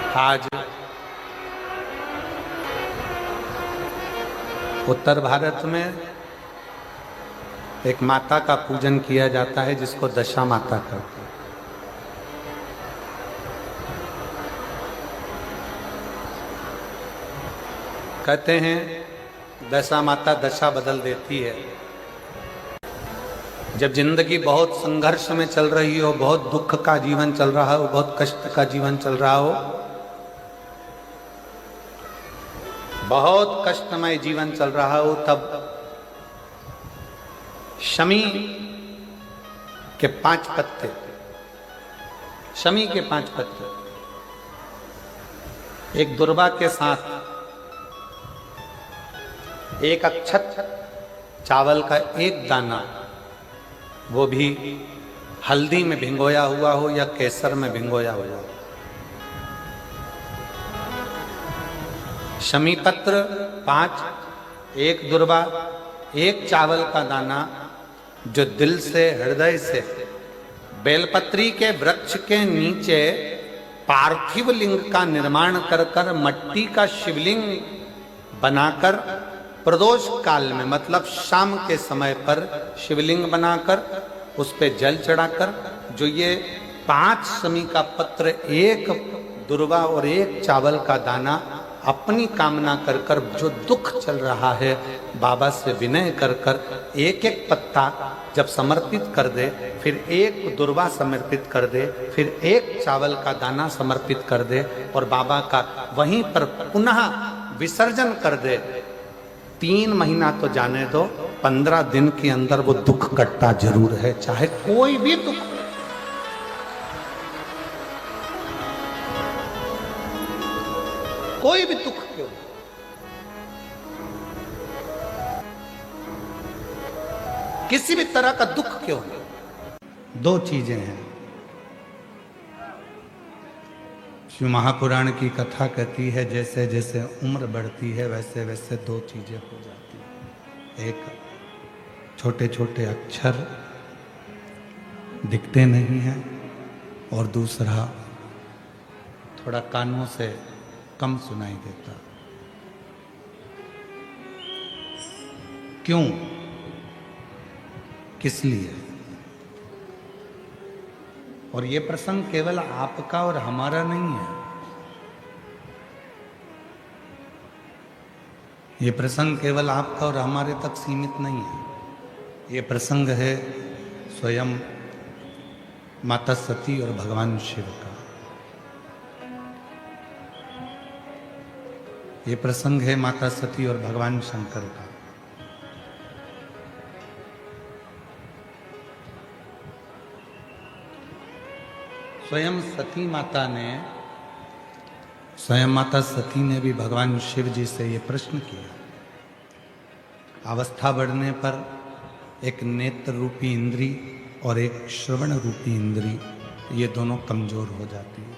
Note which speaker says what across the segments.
Speaker 1: आज उत्तर भारत में एक माता का पूजन किया जाता है जिसको दशा माता कहते हैं। कहते हैं दशा माता दशा बदल देती है। जब जिंदगी बहुत संघर्ष में चल रही हो, बहुत दुख का जीवन चल रहा हो, बहुत कष्ट का जीवन चल रहा हो, बहुत कष्टमय जीवन चल रहा हो, तब शमी के 5 पत्ते, शमी के 5 पत्ते एक दुर्वा के साथ एक अक्षत चावल का एक दाना, वो भी हल्दी में भिंगोया हुआ हो या केसर में भिंगोया हुआ हो, शमी पत्र 5, एक दुर्वा, एक चावल का दाना, जो दिल से हृदय से बेलपत्री के वृक्ष के नीचे पार्थिव लिंग का निर्माण कर कर मट्टी का शिवलिंग बनाकर प्रदोष काल में, मतलब शाम के समय पर शिवलिंग बनाकर उस पे जल चढ़ाकर, जो ये 5 शमी का पत्र, एक दुर्वा और एक चावल का दाना, अपनी कामना कर कर, जो दुख चल रहा है, बाबा से विनय कर कर एक एक पत्ता जब समर्पित कर दे, फिर एक दुर्वा समर्पित कर दे, फिर एक चावल का दाना समर्पित कर दे और बाबा का वहीं पर पुनः विसर्जन कर दे, 3 महीना तो जाने दो, 15 दिन के अंदर वो दुख कटता जरूर है, चाहे कोई भी दुख, कोई भी दुख क्यों। किसी भी तरह का दुख क्यों। 2 चीजें हैं। शिव महापुराण की कथा कहती है, जैसे जैसे उम्र बढ़ती है वैसे वैसे 2 चीजें हो जाती हैं। एक, छोटे छोटे अक्षर दिखते नहीं हैं, और दूसरा, थोड़ा कानों से कम सुनाई देता। क्यों, किस लिए? और ये प्रसंग केवल आपका और हमारा नहीं है। ये प्रसंग केवल आपका और हमारे तक सीमित नहीं है। ये प्रसंग है स्वयं माता सती और भगवान शिव का। ये प्रसंग है माता सती और भगवान शंकर का। स्वयं माता सती ने भी भगवान शिव जी से ये प्रश्न किया। अवस्था बढ़ने पर एक नेत्र रूपी इंद्री और एक श्रवण रूपी इंद्री, ये दोनों कमजोर हो जाती है।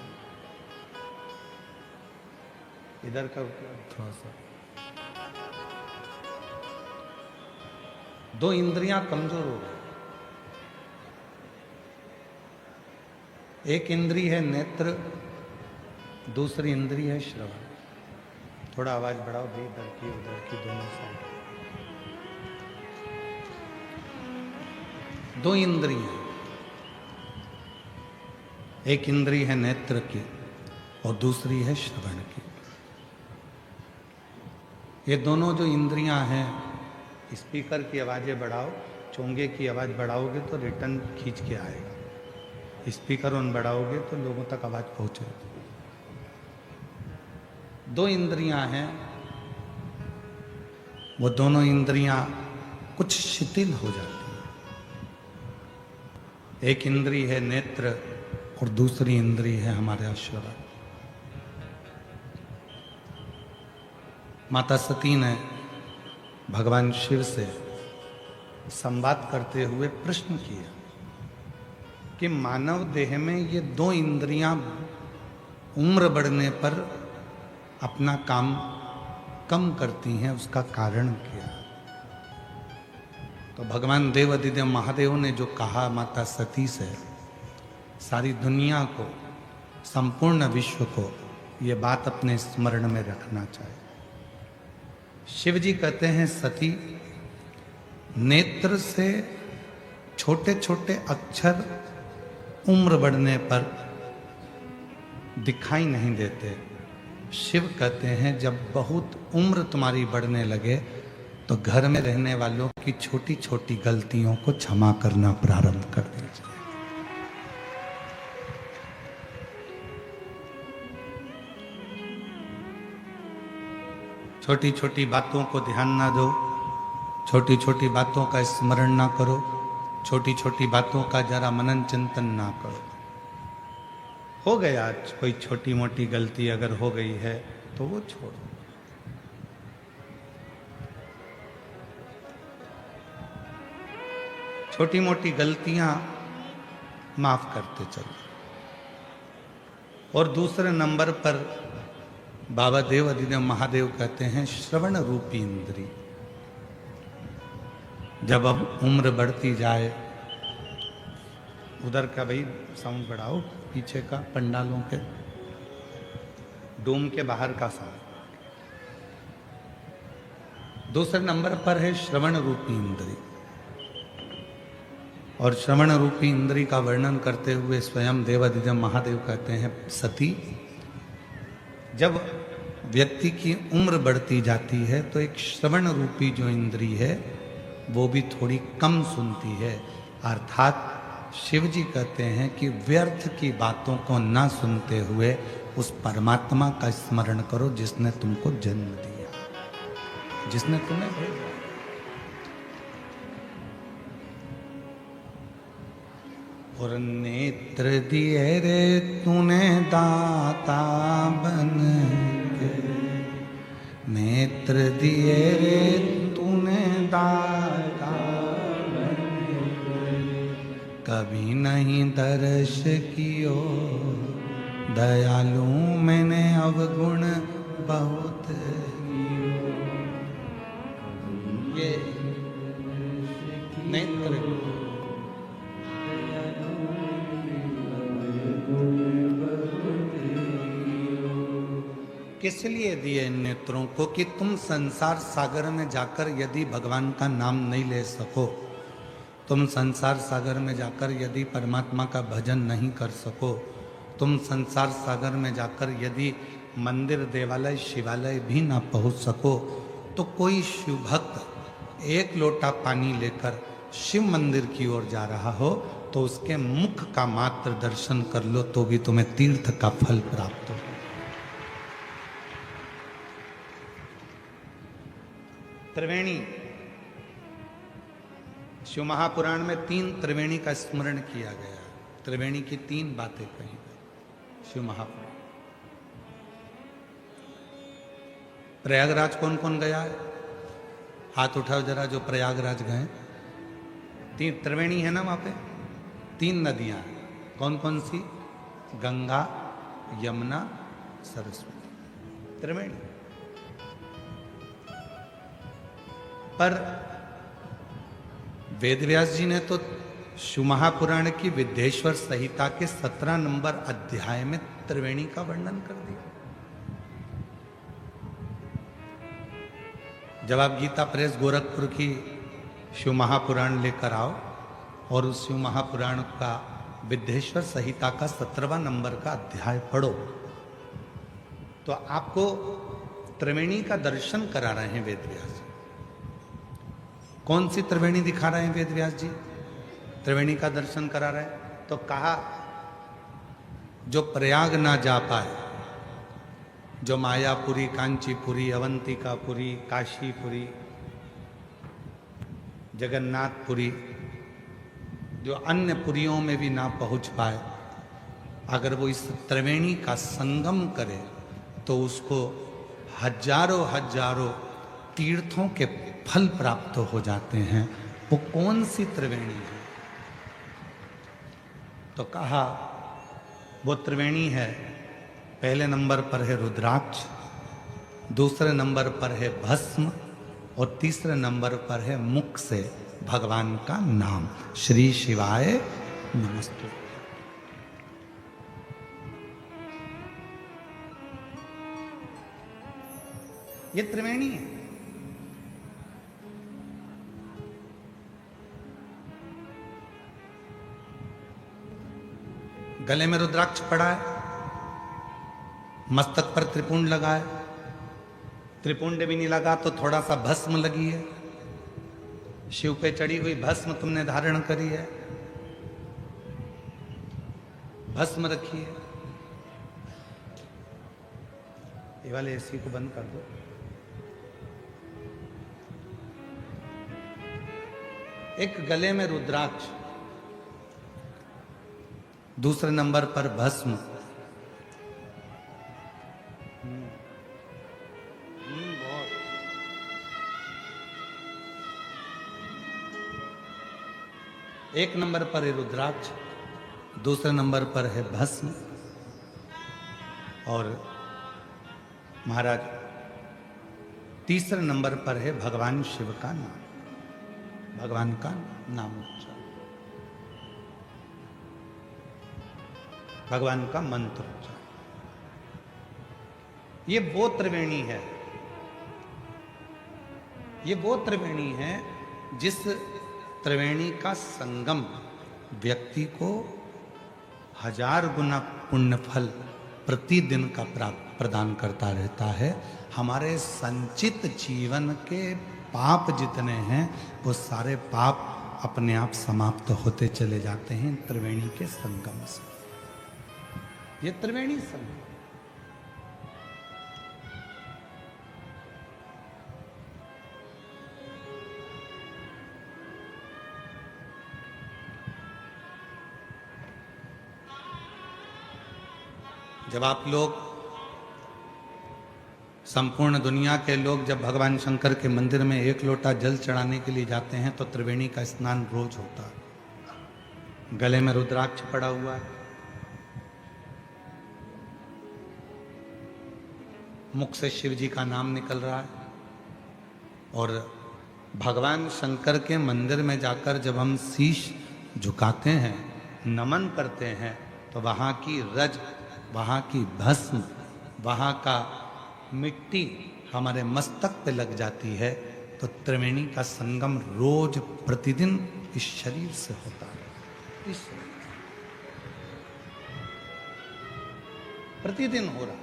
Speaker 1: इधर का थोड़ा सा, 2 इंद्रियां कमजोर हो गई। एक इंद्री है नेत्र, दूसरी इंद्री है श्रवण। थोड़ा आवाज बढ़ाओ भाई, इधर की उधर की दोनों साइड। 2 इंद्रियां, एक इंद्री है नेत्र की और दूसरी है श्रवण की। ये दोनों जो इंद्रियां हैं, स्पीकर की आवाजें बढ़ाओ, चोंगे की आवाज बढ़ाओगे तो रिटर्न खींच के आएगा, स्पीकर ऑन बढ़ाओगे तो लोगों तक आवाज पहुंचेगी। 2 इंद्रियां हैं, वो दोनों इंद्रियां कुछ शिथिल हो जाती हैं। एक इंद्री है नेत्र और दूसरी इंद्री है हमारे श्रवण। माता सती ने भगवान शिव से संवाद करते हुए प्रश्न किया कि मानव देह में ये 2 इंद्रियां उम्र बढ़ने पर अपना काम कम करती हैं, उसका कारण क्या? तो भगवान देवाधिदेव महादेव ने जो कहा माता सती से, सारी दुनिया को, संपूर्ण विश्व को ये बात अपने स्मरण में रखना चाहिए। शिव जी कहते हैं सती, नेत्र से छोटे छोटे अक्षर उम्र बढ़ने पर दिखाई नहीं देते। शिव कहते हैं जब बहुत उम्र तुम्हारी बढ़ने लगे तो घर में रहने वालों की छोटी छोटी गलतियों को क्षमा करना प्रारंभ कर दीजिए। छोटी छोटी बातों को ध्यान ना दो, छोटी छोटी बातों का स्मरण ना करो, छोटी छोटी बातों का जरा मनन चिंतन ना करो। हो गया कोई छोटी मोटी गलती अगर हो गई है तो वो छोड़ो। छोटी मोटी गलतियां माफ करते चलो। और दूसरे नंबर पर बाबा देव अधिदेव महादेव कहते हैं श्रवण रूपी इंद्री। जब अब उम्र बढ़ती जाए, उधर का भाई साउंड बढ़ाओ, पीछे का पंडालों के डोम के बाहर का साउंड। दूसरे नंबर पर है श्रवण रूपी इंद्री। और श्रवण रूपी इंद्री का वर्णन करते हुए स्वयं देवाधिदेव महादेव कहते हैं सती, जब व्यक्ति की उम्र बढ़ती जाती है तो एक श्रवण रूपी जो इंद्री है वो भी थोड़ी कम सुनती है। अर्थात शिव जी कहते हैं कि व्यर्थ की बातों को ना सुनते हुए उस परमात्मा का स्मरण करो जिसने तुमको जन्म दिया, जिसने तुम्हें भेजा। और नेत्र दिए रे तूने दाता बन के, नेत्र दिए रे तूने दाता बन के, कभी नहीं दर्श कियो दयालु मैंने अवगुण बहुत कियो। ये नेत्र किस लिए दिए इन नेत्रों को कि तुम संसार सागर में जाकर यदि भगवान का नाम नहीं ले सको, तुम संसार सागर में जाकर यदि परमात्मा का भजन नहीं कर सको, तुम संसार सागर में जाकर यदि मंदिर देवालय शिवालय भी ना पहुंच सको, तो कोई शिव भक्त एक लोटा पानी लेकर शिव मंदिर की ओर जा रहा हो तो उसके मुख का मात्र दर्शन कर लो तो भी तुम्हें तीर्थ का फल प्राप्त हो। त्रिवेणी, शिव महापुराण में 3 त्रिवेणी का स्मरण किया गया। त्रिवेणी की 3 बातें कही गई शिव महापुराण। प्रयागराज कौन कौन गया है? हाथ उठाओ जरा जो प्रयागराज गए। 3 त्रिवेणी है ना वहां पे, 3 नदियां हैं। कौन कौन सी? गंगा, यमुना, सरस्वती, त्रिवेणी। पर वेदव्यास जी ने तो शिव महापुराण की विद्येश्वर संहिता के 17 नंबर अध्याय में त्रिवेणी का वर्णन कर दिया। जब आप गीता प्रेस गोरखपुर की शिव महापुराण लेकर आओ और उस शिव महापुराण का विद्येश्वर संहिता का 17वां नंबर का अध्याय पढ़ो तो आपको त्रिवेणी का दर्शन करा रहे हैं वेदव्यास जी। कौन सी त्रिवेणी दिखा रहे हैं वेदव्यास जी? त्रिवेणी का दर्शन करा रहे हैं। तो कहा जो प्रयाग ना जा पाए, जो मायापुरी, कांचीपुरी, अवंतिकापुरी, काशीपुरी, जगन्नाथपुरी, जो अन्य पुरियों में भी ना पहुंच पाए, अगर वो इस त्रिवेणी का संगम करे तो उसको हजारों हजारों तीर्थों के फल प्राप्त हो जाते हैं। वो कौन सी त्रिवेणी है? तो कहा वो त्रिवेणी है, पहले नंबर पर है रुद्राक्ष, दूसरे नंबर पर है भस्म और तीसरे नंबर पर है मुख से भगवान का नाम, श्री शिवाय नमस्ते। ये त्रिवेणी है। गले में रुद्राक्ष पड़ा है, मस्तक पर त्रिपुंड लगा है, त्रिपुंड भी नहीं लगा तो थोड़ा सा भस्म लगी है, शिव पे चढ़ी हुई भस्म तुमने धारण करी है, भस्म रखी है। ये वाले एसी को बंद कर दो। एक गले में रुद्राक्ष, दूसरे नंबर पर भस्म, एक नंबर पर है रुद्राक्ष, दूसरे नंबर पर है भस्म, और महाराज तीसरे नंबर पर है भगवान शिव का नाम, भगवान का नाम उच्चारण, भगवान का मंत्र उच्चारण। ये वो त्रिवेणी है, ये वो त्रिवेणी है जिस त्रिवेणी का संगम व्यक्ति को 1000 गुना पुण्य फल प्रतिदिन का प्रदान करता रहता है। हमारे संचित जीवन के पाप जितने हैं वो सारे पाप अपने आप समाप्त होते चले जाते हैं त्रिवेणी के संगम से। ये त्रिवेणी संगम, जब आप लोग, संपूर्ण दुनिया के लोग जब भगवान शंकर के मंदिर में 1 लोटा जल चढ़ाने के लिए जाते हैं तो त्रिवेणी का स्नान रोज होता है। गले में रुद्राक्ष पड़ा हुआ है, मुख से शिव जी का नाम निकल रहा है, और भगवान शंकर के मंदिर में जाकर जब हम शीश झुकाते हैं, नमन करते हैं, तो वहाँ की रज, वहाँ की भस्म, वहाँ का मिट्टी हमारे मस्तक पे लग जाती है। तो त्रिवेणी का संगम रोज प्रतिदिन इस शरीर से होता है, इस प्रतिदिन हो रहा है।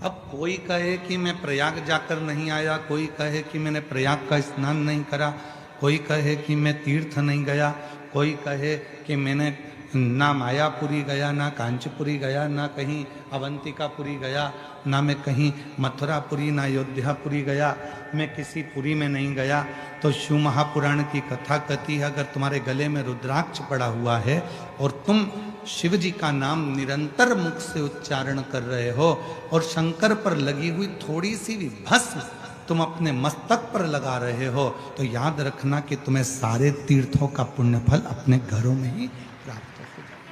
Speaker 1: अब कोई कहे कि मैं प्रयाग जाकर नहीं आया, कोई कहे कि मैंने प्रयाग का स्नान नहीं करा, कोई कहे कि मैं तीर्थ नहीं गया, कोई कहे कि मैंने ना मायापुरी गया, ना कांचीपुरी गया, ना कहीं अवंतिकापुरी गया, ना मैं कहीं मथुरापुरी, ना अयोध्यापुरी गया, मैं किसी पुरी में नहीं गया। तो शिव महापुराण की कथा कहती है, अगर तुम्हारे गले में रुद्राक्ष पड़ा हुआ है और तुम शिव जी का नाम निरंतर मुख से उच्चारण कर रहे हो और शंकर पर लगी हुई थोड़ी सी भी भस्म तुम अपने मस्तक पर लगा रहे हो, तो याद रखना कि तुम्हें सारे तीर्थों का पुण्य फल अपने घरों में ही प्राप्त हो जाएगा।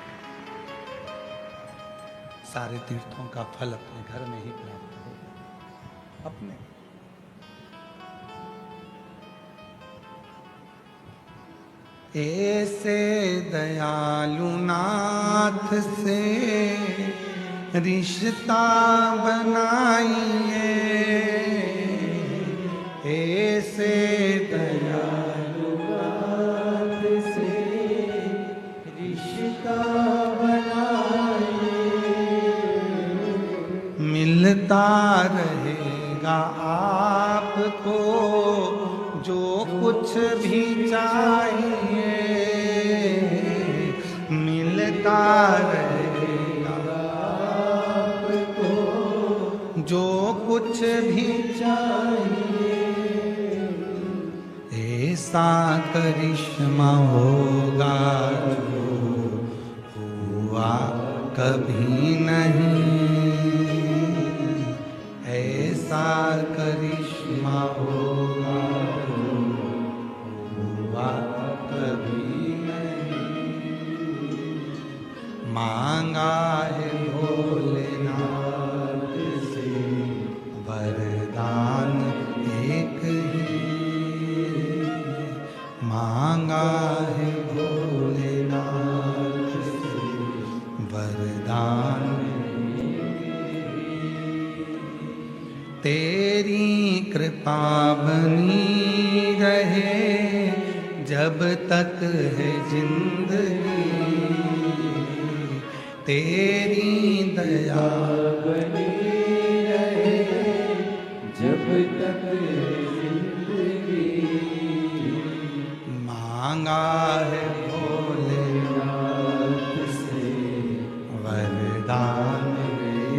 Speaker 1: सारे तीर्थों का फल अपने घर में ही प्राप्त हो अपने। ऐसे दयालु नाथ से रिश्ता बनाइए, ऐसे दयालु नाथ से रिश्ता बनाइए, मिलता रहेगा आपको जो कुछ भी चाहिए, मिलता रहेगा आपको जो कुछ भी चाहिए। ऐसा करिश्मा होगा जो हुआ कभी नहीं, ऐसा करिश्मा होगा कभी नहीं। मांगा है भोलेनाथ से वरदान एक ही, मांगा है भोलेनाथ से वरदान तेरी कृपा बनी रहे जब तक है जिंदगी, तेरी दया
Speaker 2: बनी रहे जब तक जिंदगी।
Speaker 1: मांगा है भोलेनाथ से वरदान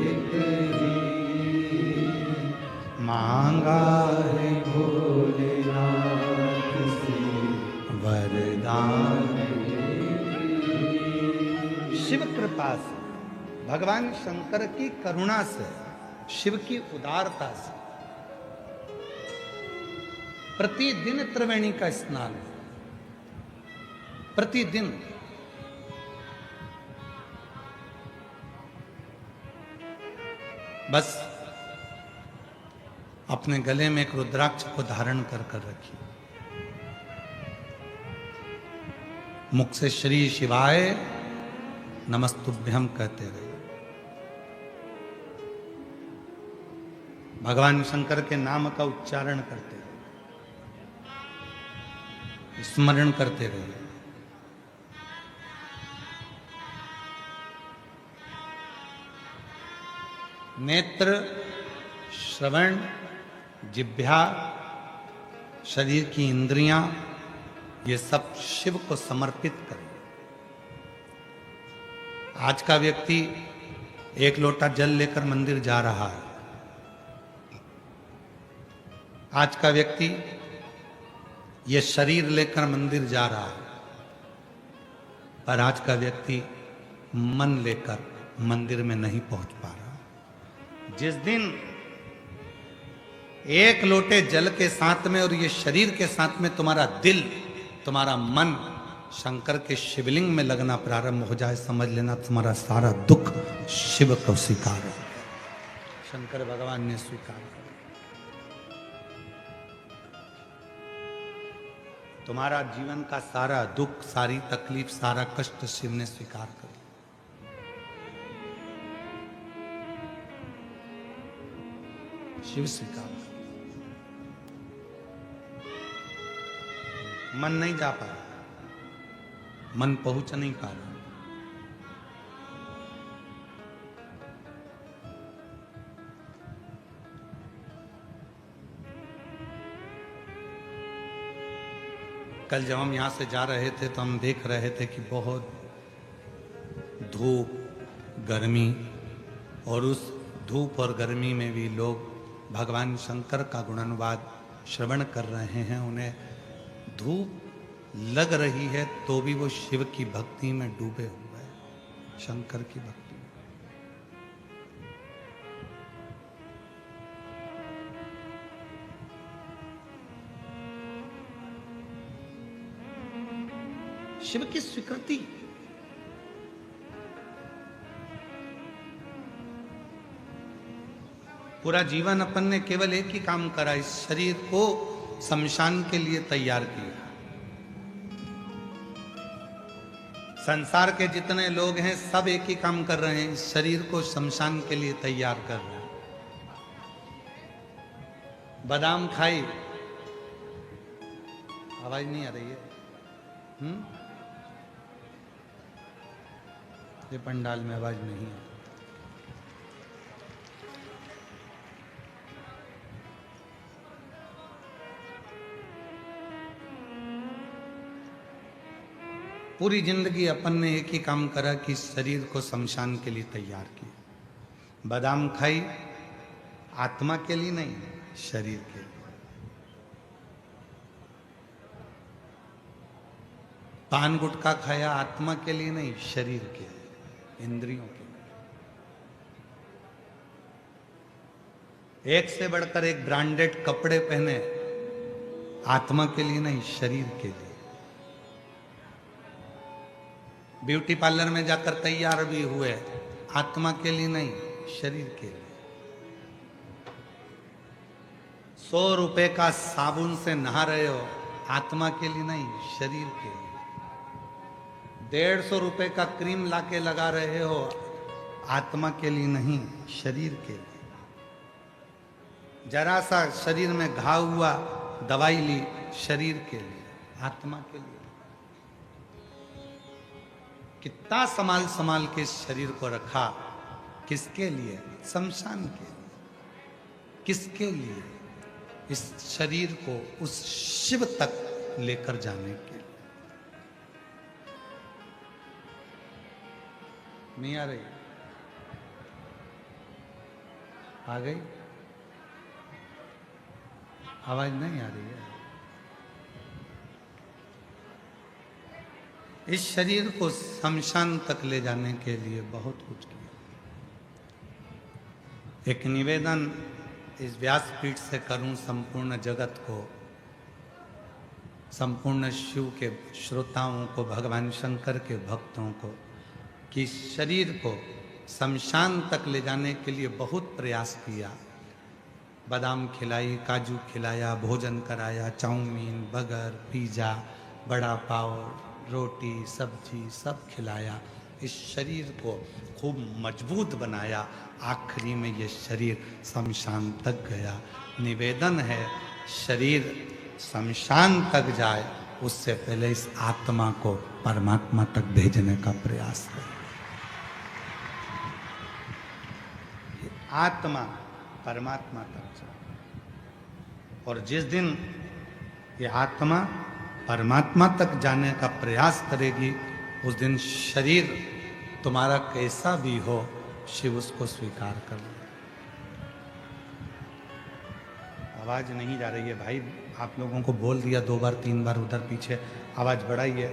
Speaker 1: एक ही, मांगा है भोलेनाथ से वरदान एक ही। शिव कृपा से, भगवान शंकर की करुणा से, शिव की उदारता से प्रतिदिन त्रिवेणी का स्नान, प्रतिदिन। बस अपने गले में एक रुद्राक्ष को धारण कर कर रखिए, मुख से श्री शिवाय नमस्तुभ्यम कहते रहिए। भगवान शंकर के नाम का उच्चारण करते रहिए, स्मरण करते रहिए। नेत्र, श्रवण, जिह्वा, शरीर की इंद्रियां, ये सब शिव को समर्पित करें। आज का व्यक्ति एक लोटा जल लेकर मंदिर जा रहा है, आज का व्यक्ति ये शरीर लेकर मंदिर जा रहा है, पर आज का व्यक्ति मन लेकर मंदिर में नहीं पहुंच पा रहा। जिस दिन एक लोटे जल के साथ में और ये शरीर के साथ में तुम्हारा दिल, तुम्हारा मन शंकर के शिवलिंग में लगना प्रारंभ हो जाए, समझ लेना तुम्हारा सारा दुख शिव को स्वीकार है, शंकर भगवान ने स्वीकार किया। तुम्हारा जीवन का सारा दुख, सारी तकलीफ, सारा कष्ट शिव ने स्वीकार कर लिया। शिव स्वीकार कर, मन नहीं जा पा रहा, मन पहुंच नहीं पा रहा। कल जब हम यहां से जा रहे थे तो हम देख रहे थे कि बहुत धूप, गर्मी, और उस धूप और गर्मी में भी लोग भगवान शंकर का गुणानुवाद श्रवण कर रहे हैं। उन्हें धूप लग रही है तो भी वो शिव की भक्ति में डूबे हुए हैं, शंकर की भक्ति में। शिव की स्वीकृति, पूरा जीवन अपन ने केवल एक ही काम करा, इस शरीर को शमशान के लिए तैयार किया। संसार के जितने लोग हैं सब एक ही काम कर रहे हैं, इस शरीर को शमशान के लिए तैयार कर रहे हैं। बादाम खाई, आवाज नहीं आ रही है? ये पंडाल में आवाज नहीं है। पूरी जिंदगी अपन ने एक ही काम करा कि शरीर को शमशान के लिए तैयार किया। बादाम खाई, आत्मा के लिए नहीं, शरीर के लिए। पान गुटखा खाया, आत्मा के लिए नहीं, शरीर के लिए, इंद्रियों के लिए। एक से बढ़कर एक ब्रांडेड कपड़े पहने, आत्मा के लिए नहीं, शरीर के लिए। ब्यूटी पार्लर में जाकर तैयार भी हुए, आत्मा के लिए नहीं, शरीर के लिए। 100 रुपए का साबुन से नहा रहे हो, आत्मा के लिए नहीं, शरीर के लिए। 150 रुपए का क्रीम लाके लगा रहे हो, आत्मा के लिए नहीं, शरीर के लिए। जरा सा शरीर में घाव हुआ, दवाई ली, शरीर के लिए, आत्मा के लिए। कितना संभाल संभाल के इस शरीर को रखा, किसके लिए? शमशान के लिए। किसके लिए? इस शरीर को उस शिव तक लेकर जाने के लिए। नहीं आ रही? आ गई? आवाज नहीं आ रही है? इस शरीर को शमशान तक ले जाने के लिए बहुत कुछ किया। एक निवेदन इस व्यासपीठ से करूं संपूर्ण जगत को, संपूर्ण शिव के श्रोताओं को, भगवान शंकर के भक्तों को, कि शरीर को शमशान तक ले जाने के लिए बहुत प्रयास किया। बादाम खिलाई, काजू खिलाया, भोजन कराया, चाउमीन, बर्गर, पिज़्ज़ा, बड़ा पाव, रोटी, सब्जी सब खिलाया। इस शरीर को खूब मजबूत बनाया। आखिरी में ये शरीर शमशान तक गया। निवेदन है, शरीर शमशान तक जाए उससे पहले इस आत्मा को परमात्मा तक भेजने का प्रयास करें। आत्मा परमात्मा तक जाए, और जिस दिन ये आत्मा परमात्मा तक जाने का प्रयास करेगी, उस दिन शरीर तुम्हारा कैसा भी हो, शिव उसको स्वीकार कर ले। आवाज नहीं जा रही है भाई, आप लोगों को बोल दिया 2 बार 3 बार, उधर पीछे आवाज बढ़ाइए।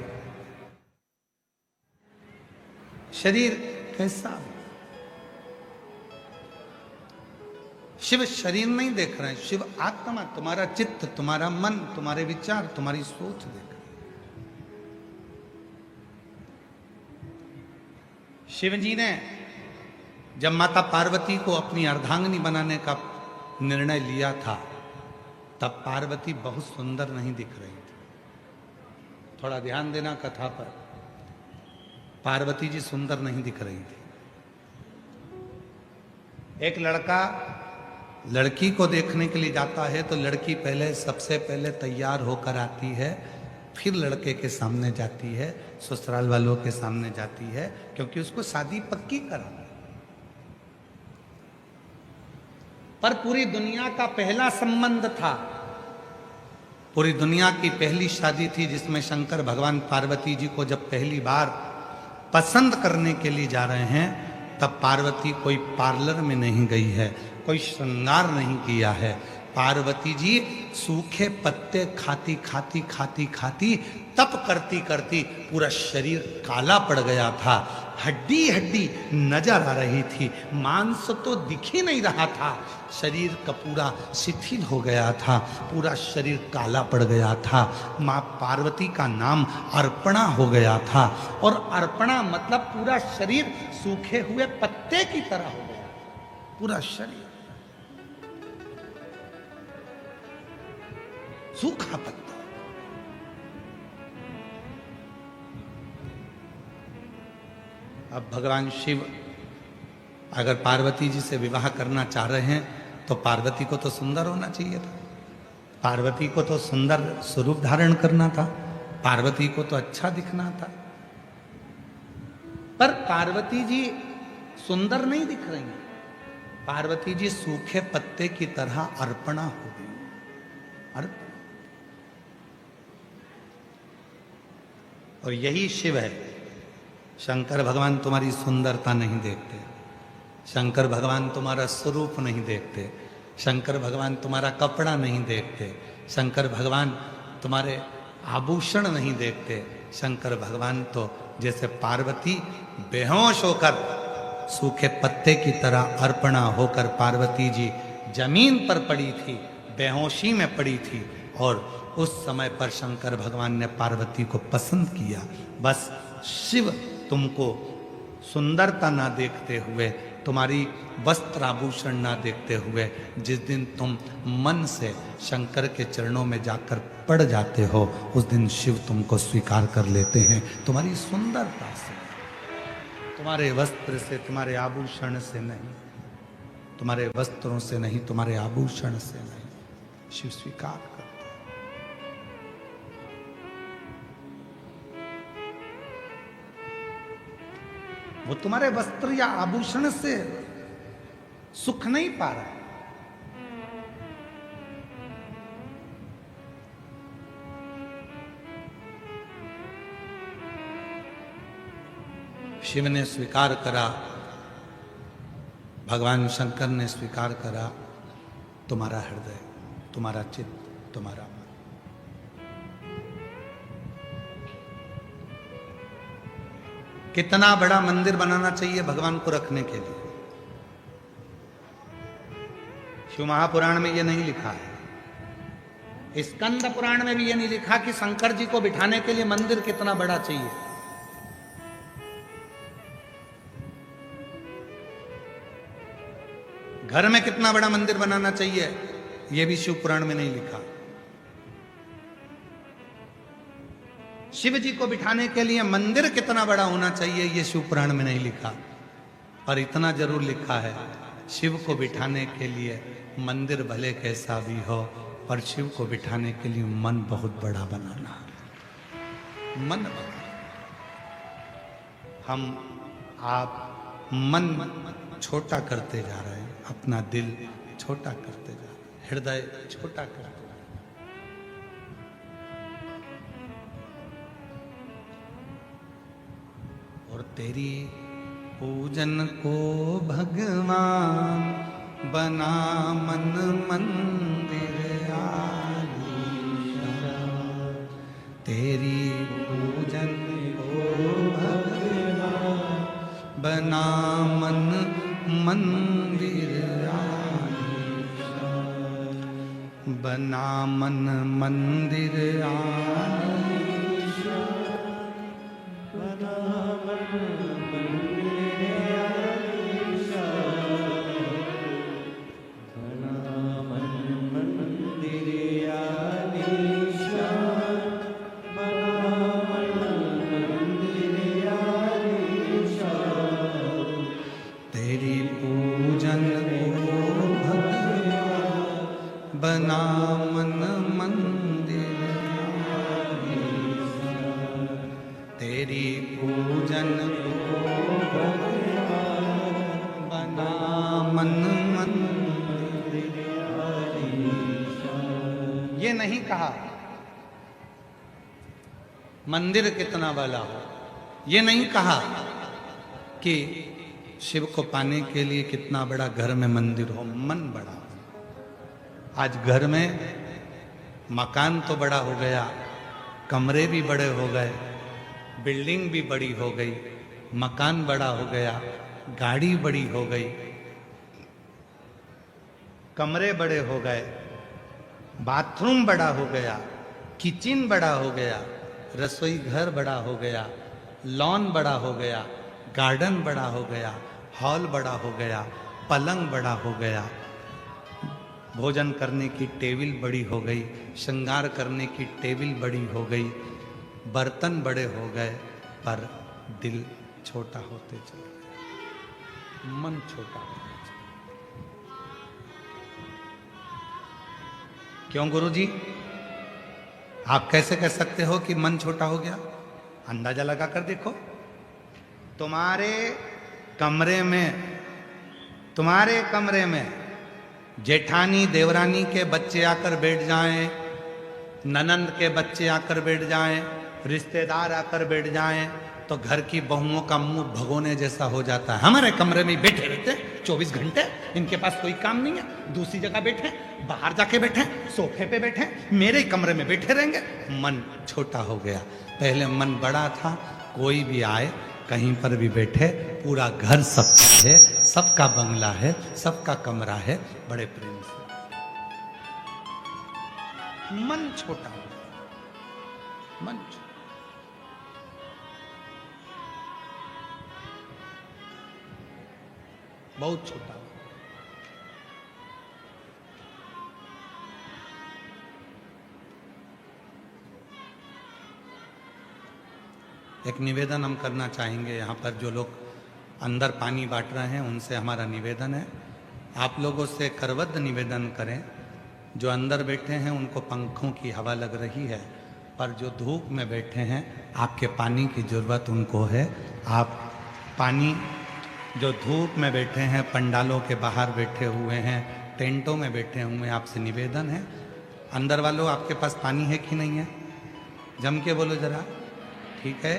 Speaker 1: शरीर कैसा भी, शिव शरीर नहीं देख रहे हैं, शिव आत्मा, तुम्हारा चित्त, तुम्हारा मन, तुम्हारे विचार, तुम्हारी सोच देख रहे हैं। शिव जी ने जब माता पार्वती को अपनी अर्धांगिनी बनाने का निर्णय लिया था, तब पार्वती बहुत सुंदर नहीं दिख रही थी। थोड़ा ध्यान देना कथा पर, पार्वती जी सुंदर नहीं दिख रही थी। एक लड़का लड़की को देखने के लिए जाता है तो लड़की पहले, सबसे पहले तैयार होकर आती है, फिर लड़के के सामने जाती है, ससुराल वालों के सामने जाती है, क्योंकि उसको शादी पक्की कराना है। पर पूरी दुनिया का पहला संबंध था, पूरी दुनिया की पहली शादी थी, जिसमें शंकर भगवान पार्वती जी को जब पहली बार पसंद करने के लिए जा रहे हैं, तब पार्वती कोई पार्लर में नहीं गई है, कोई श्रृंगार नहीं किया है। पार्वती जी सूखे पत्ते खाती खाती खाती खाती, तप करती करती पूरा शरीर काला पड़ गया था। हड्डी हड्डी नजर आ रही थी, मांस तो दिख ही नहीं रहा था। शरीर का पूरा शिथिल हो गया था, पूरा शरीर काला पड़ गया था। माँ पार्वती का नाम अर्पणा हो गया था, और अर्पणा मतलब पूरा शरीर सूखे हुए पत्ते की तरह हो गया, पूरा शरीर सूखा पत्ता। अब भगवान शिव अगर पार्वती जी से विवाह करना चाह रहे हैं, तो पार्वती को तो सुंदर होना चाहिए था, पार्वती को तो सुंदर स्वरूप धारण करना था, पार्वती को तो अच्छा दिखना था। पर पार्वती जी सुंदर नहीं दिख रही हैं, पार्वती जी सूखे पत्ते की तरह अर्पणा हो गई। अर्पण, और यही शिव है। शंकर भगवान तुम्हारी सुंदरता नहीं देखते, शंकर भगवान तुम्हारा स्वरूप नहीं देखते, शंकर भगवान तुम्हारा कपड़ा नहीं देखते, शंकर भगवान तुम्हारे आभूषण नहीं देखते। शंकर भगवान तो जैसे पार्वती बेहोश होकर सूखे पत्ते की तरह अर्पणा होकर पार्वती जी जमीन पर पड़ी थी, बेहोशी में पड़ी थी, और उस समय पर शंकर भगवान ने पार्वती को पसंद किया। बस शिव तुमको सुंदरता ना देखते हुए, तुम्हारी वस्त्र आभूषण ना देखते हुए, जिस दिन तुम मन से शंकर के चरणों में जाकर पड़ जाते हो, उस दिन शिव तुमको स्वीकार कर लेते हैं, तुम्हारी सुंदरता से, तुम्हारे वस्त्र से, तुम्हारे आभूषण से नहीं। तुम्हारे वस्त्रों से नहीं, तुम्हारे आभूषण से नहीं। शिव स्वीकार करते। वो तुम्हारे वस्त्र या आभूषण से सुख नहीं पा रहा। शिव ने स्वीकार करा, भगवान शंकर ने स्वीकार करा, तुम्हारा हृदय, तुम्हारा चित्त, तुम्हारा मन। कितना बड़ा मंदिर बनाना चाहिए भगवान को रखने के लिए? शिव महापुराण में यह नहीं लिखा है, स्कंद पुराण में भी यह नहीं लिखा कि शंकर जी को बिठाने के लिए मंदिर कितना बड़ा चाहिए। घर में कितना बड़ा मंदिर बनाना चाहिए, यह भी शिव पुराण में नहीं लिखा। शिव जी को बिठाने के लिए मंदिर कितना बड़ा होना चाहिए, यह शिव पुराण में नहीं लिखा। पर इतना जरूर लिखा है, शिव को बिठाने के लिए मंदिर भले कैसा भी हो, पर शिव को बिठाने के लिए मन बहुत बड़ा बनाना। मन बड़ा। हम आप मन छोटा करते जा रहे हैं, अपना दिल छोटा करते जा रहे हैं, हृदय छोटा करते जा रहे हैं। और तेरी पूजन को भगवान बना मन मंदिर आलीशान। तेरी पूजन को भगवान बना मन मंदिर आलीशान। बना मन मंदिर आलीशान। बना मन मंदिर आलीशान। तेरी पूजन को बना मन मंदिर आलीशान। ये नहीं कहा मंदिर कितना वाला हो, ये नहीं कहा कि शिव को पाने के लिए कितना बड़ा घर में मंदिर हो, मन बड़ा। आज घर में मकान तो बड़ा हो गया, कमरे भी बड़े हो गए, बिल्डिंग भी बड़ी हो गई, मकान बड़ा हो गया, गाड़ी बड़ी हो गई, कमरे बड़े हो गए, बाथरूम बड़ा हो गया, किचन बड़ा हो गया, रसोई घर बड़ा हो गया, लॉन बड़ा हो गया, गार्डन बड़ा हो गया, हॉल बड़ा हो गया, पलंग बड़ा हो गया, भोजन करने की टेबल बड़ी हो गई, श्रृंगार करने की टेबल बड़ी हो गई, बर्तन बड़े हो गए, पर दिल छोटा होते चले गए, मन छोटा होते चले। क्यों गुरुजी? आप कैसे कह सकते हो कि मन छोटा हो गया? अंदाजा लगा कर देखो। तुम्हारे कमरे में जेठानी देवरानी के बच्चे आकर बैठ जाएं, ननंद के बच्चे आकर बैठ जाएं, रिश्तेदार आकर बैठ जाएं, तो घर की बहुओं का मुंह भगोने जैसा हो जाता है। हमारे कमरे में बैठे रहते 24 घंटे, इनके पास कोई काम नहीं है, दूसरी जगह बैठे, बाहर जाके बैठे, सोफे पे बैठे, मेरे कमरे में बैठे रहेंगे। मन छोटा हो गया। पहले मन बड़ा था, कोई भी आए, कहीं पर भी बैठे, पूरा घर सबका है, सबका बंगला है, सबका कमरा है, बड़े प्रेम से। मन छोटा हो गया, मन छोटा। बहुत छोटा। एक निवेदन हम करना चाहेंगे, यहाँ पर जो लोग अंदर पानी बांट रहे हैं उनसे हमारा निवेदन है, आप लोगों से करबद्ध निवेदन करें, जो अंदर बैठे हैं उनको पंखों की हवा लग रही है, पर जो धूप में बैठे हैं आपके पानी की ज़रूरत उनको है। आप पानी, जो धूप में बैठे हैं, पंडालों के बाहर बैठे हुए हैं, टेंटों में बैठे हुए हैं, आपसे निवेदन है, अंदर वालों आपके पास पानी है कि नहीं है? जम के बोलो जरा, ठीक है,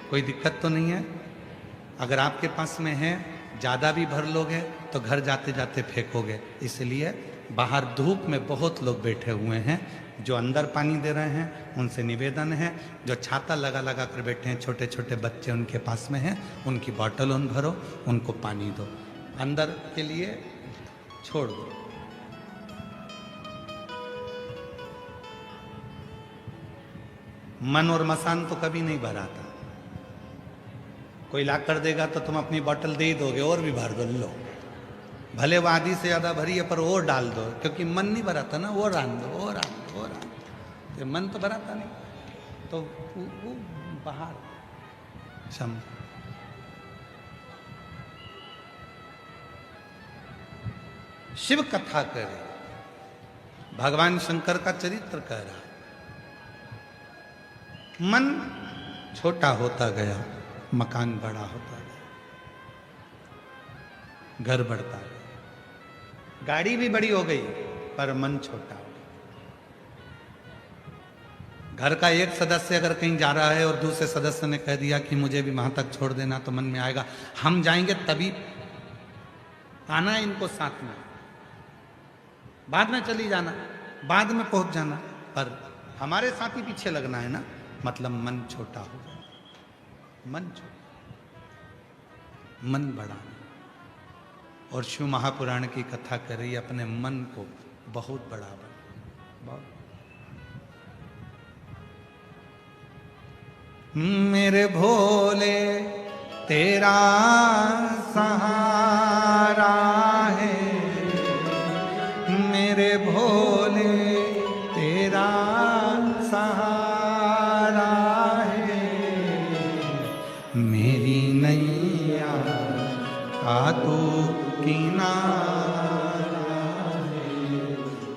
Speaker 1: कोई दिक्कत तो नहीं है? अगर आपके पास में है, ज़्यादा भी भर लोगे तो घर जाते जाते फेंकोगे, इसलिए बाहर धूप में बहुत लोग बैठे हुए हैं। जो अंदर पानी दे रहे हैं उनसे निवेदन है, जो छाता लगा लगा कर बैठे हैं, छोटे छोटे बच्चे उनके पास में हैं, उनकी बॉटल उन भरो, उनको पानी दो, अंदर के लिए छोड़ दो। मन और मसान तो कभी नहीं भराता, कोई ला कर देगा तो तुम अपनी बोतल दे ही दोगे, और भी भर दो, लो, भले वो आधी से ज़्यादा भरी है पर और डाल दो, क्योंकि मन नहीं भराता ना, वो रान दो, वो रान दो, वो रान दो, तो मन तो भराता नहीं, तो वो बाहर क्षम। शिव कथा कह रहे, भगवान शंकर का चरित्र कह रहा, मन छोटा होता गया, मकान बड़ा होता गया, घर बढ़ता गया, गाड़ी भी बड़ी हो गई पर मन छोटा हो गया। घर का एक सदस्य अगर कहीं जा रहा है और दूसरे सदस्य ने कह दिया कि मुझे भी वहां तक छोड़ देना, तो मन में आएगा हम जाएंगे तभी आना है इनको साथ में, बाद में चली जाना, बाद में पहुंच जाना, पर हमारे साथ ही पीछे लगना है ना, मतलब मन छोटा हो गया, मन छोटा, मन बढ़ाना। और शिव महापुराण की कथा कर रही, अपने मन को बहुत बड़ा बना, बहुत। मेरे भोले तेरा सहारा है, मेरे भोले तेरा सहारा है, मेरी नैया का तू किनारा है,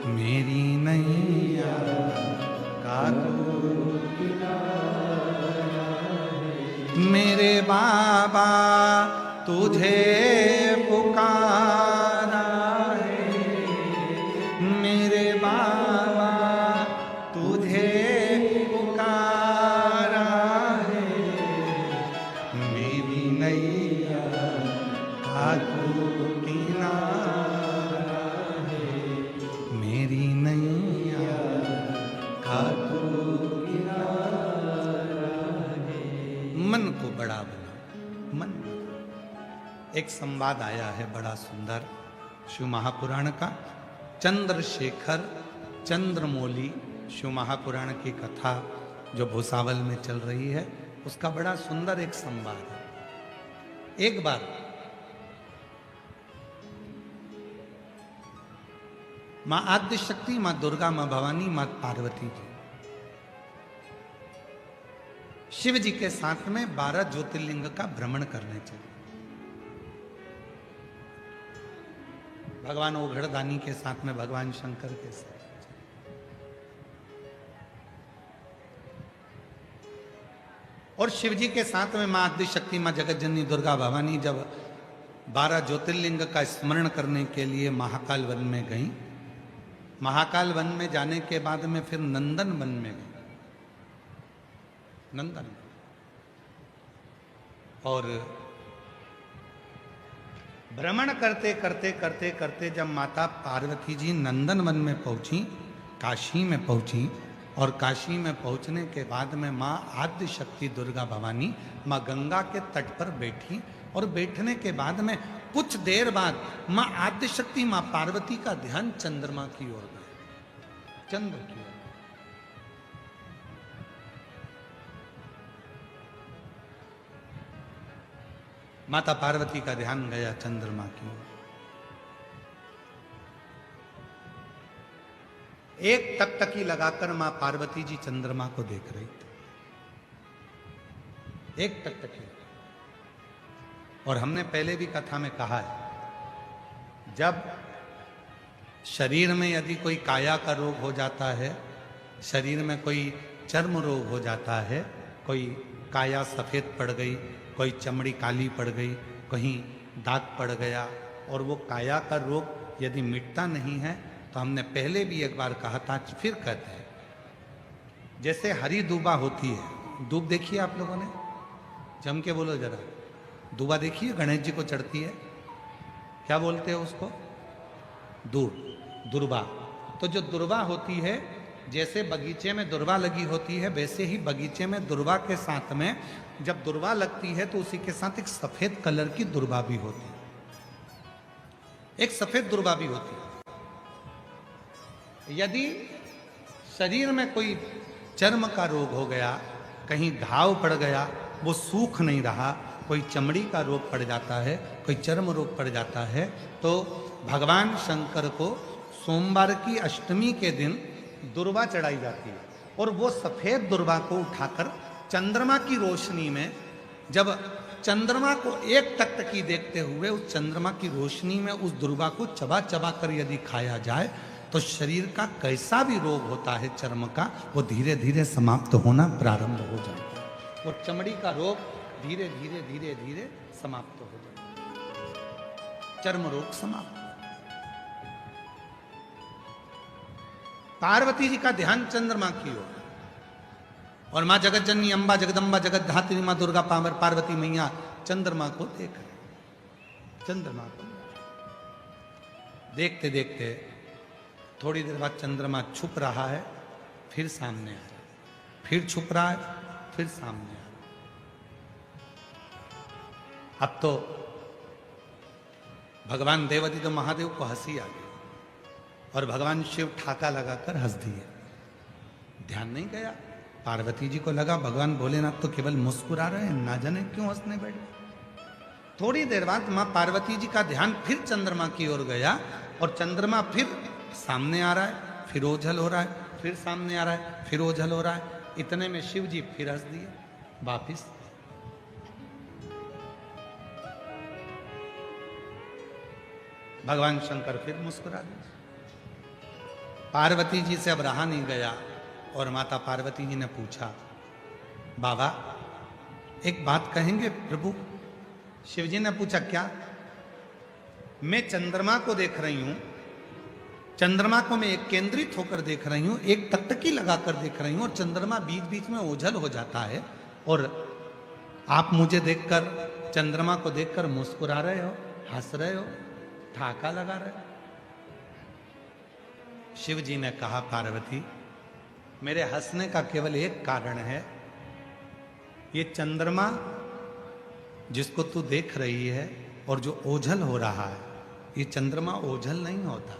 Speaker 1: मेरी नैया का तू किनारा है, मेरे बाबा तुझे पुकारा है, मेरे बाबा तुझे पुकारा है, मेरी नैया का तू किनारा है, मेरी नैया का तू किनारा है। मन को बड़ा बना, मन। एक संवाद आया है बड़ा सुंदर शिव महापुराण का, चंद्रशेखर चंद्रमौली शिव महापुराण की कथा जो भूसावल में चल रही है, उसका बड़ा सुंदर एक संवाद है। एक बार मां आद्य शक्ति, मां दुर्गा, मां भवानी, मां पार्वती जी शिव जी के साथ में 12 ज्योतिर्लिंग का भ्रमण करने चले। भगवान ओघड़दानी के साथ में, भगवान शंकर के साथ। और शिव जी के साथ में मां आद्य शक्ति, मां जगत जननी दुर्गा भवानी जब 12 ज्योतिर्लिंग का स्मरण करने के लिए महाकाल वन में गई, महाकाल वन में जाने के बाद में फिर नंदन वन में गई, नंदन। और भ्रमण करते करते करते करते जब माता पार्वती जी नंदन वन में पहुंची, काशी में पहुंची, और काशी में पहुंचने के बाद में माँ आद्य शक्ति दुर्गा भवानी माँ गंगा के तट पर बैठी, और बैठने के बाद में कुछ देर बाद माँ आद्य शक्ति माँ पार्वती का ध्यान चंद्रमा की ओर गया, चंद्र की ओर। माता पार्वती का ध्यान गया चंद्रमा की ओर। एक टकटकी लगाकर मां पार्वती जी चंद्रमा को देख रही थी, एक टकटकी। और हमने पहले भी कथा में कहा है, जब शरीर में यदि कोई काया का रोग हो जाता है, शरीर में कोई चर्म रोग हो जाता है, कोई काया सफ़ेद पड़ गई, कोई चमड़ी काली पड़ गई, कहीं दाग पड़ गया, और वो काया का रोग यदि मिटता नहीं है तो हमने पहले भी एक बार कहा था, फिर कहते हैं, जैसे हरी दूबा होती है, दूब देखिए आप लोगों ने, जम के बोलो जरा, दूबा देखिए गणेश जी को चढ़ती है, क्या बोलते हैं उसको? दूब, दुर्बा। तो जो दुर्बा होती है, जैसे बगीचे में दुर्बा लगी होती है, वैसे ही बगीचे में दुर्बा के साथ में जब दुर्बा लगती है तो उसी के साथ एक सफेद कलर की दुर्बा भी होती है, एक सफेद दुर्बा भी होती है। यदि शरीर में कोई चर्म का रोग हो गया, कहीं घाव पड़ गया, वो सूख नहीं रहा, कोई चमड़ी का रोग पड़ जाता है, कोई चर्म रोग पड़ जाता है, तो भगवान शंकर को सोमवार की अष्टमी के दिन दुर्बा चढ़ाई जाती है, और वो सफेद दुर्बा को उठाकर चंद्रमा की रोशनी में, जब चंद्रमा को एक टकटकी देखते हुए उस चंद्रमा की रोशनी में उस दुर्बा को चबा चबा कर यदि खाया जाए तो शरीर का कैसा भी रोग होता है चर्म का, वो धीरे धीरे समाप्त होना प्रारंभ हो जाता है। वो चमड़ी का रोग धीरे धीरे धीरे धीरे समाप्त हो जाता है, चर्म रोग समाप्त। पार्वती जी का ध्यान चंद्रमा की ओर, और मां जगत जननी अंबा जगदम्बा जगत धात्री मां दुर्गा पावर पार्वती मैया चंद्रमा को देख रहे, चंद्रमा को देखते देखते थोड़ी देर बाद चंद्रमा छुप रहा है, फिर सामने आ रहा है, फिर छुप रहा है, फिर सामने आ रहा है। अब तो भगवान देवादित्य महादेव को हंसी आ गई, और भगवान शिव ठाका लगाकर हंस दिए, ध्यान नहीं गया। पार्वती जी को लगा भगवान भोलेनाथ तो केवल मुस्कुरा रहे हैं, ना जाने क्यों हंसने बैठे। थोड़ी देर बाद मां पार्वती जी का ध्यान फिर चंद्रमा की ओर गया, और चंद्रमा फिर सामने आ रहा है, फिर ओझल हो रहा है, फिर सामने आ रहा है, फिर ओझल हो रहा है। इतने में शिव जी फिर हंस दिए वापिस। भगवान शंकर फिर मुस्कुरा दिए। पार्वती जी से अब रहा नहीं गया, और माता पार्वती जी ने पूछा, बाबा एक बात कहेंगे प्रभु? शिव जी ने पूछा, क्या? मैं चंद्रमा को देख रही हूं, चंद्रमा को मैं एक केंद्रित होकर देख रही हूं, एक टकटकी लगाकर देख रही हूं, और चंद्रमा बीच बीच में ओझल हो जाता है, और आप मुझे देखकर, चंद्रमा को देखकर मुस्कुरा रहे हो, हंस रहे हो, ठाका लगा रहे हो। शिव जी ने कहा, पार्वती मेरे हंसने का केवल एक कारण है, ये चंद्रमा जिसको तू देख रही है और जो ओझल हो रहा है, ये चंद्रमा ओझल नहीं होता,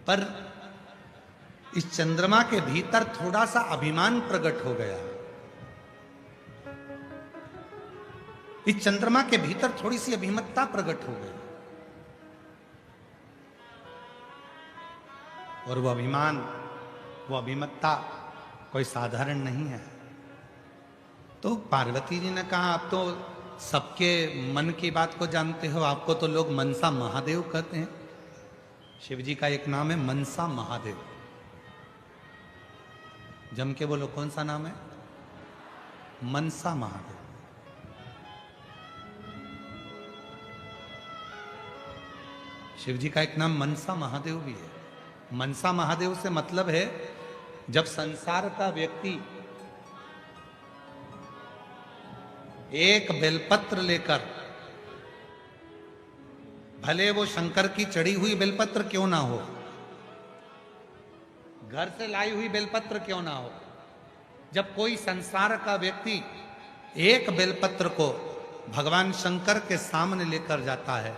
Speaker 1: पर इस चंद्रमा के भीतर थोड़ा सा अभिमान प्रकट हो गया। इस चंद्रमा के भीतर थोड़ी सी अभिमतता प्रकट हो गई, और वो अभिमान, वो अभिमतता कोई साधारण नहीं है। तो पार्वती जी ने कहा, आप तो सबके मन की बात को जानते हो, आपको तो लोग मनसा महादेव कहते हैं। शिव जी का एक नाम है मनसा महादेव। जम के बोलो, कौन सा नाम है? मनसा महादेव। शिव जी का एक नाम मनसा महादेव भी है। मनसा महादेव से मतलब है, जब संसार का व्यक्ति एक बेलपत्र लेकर, भले वो शंकर की चढ़ी हुई बेलपत्र क्यों ना हो, घर से लाई हुई बेलपत्र क्यों ना हो, जब कोई संसार का व्यक्ति एक बेलपत्र को भगवान शंकर के सामने लेकर जाता है,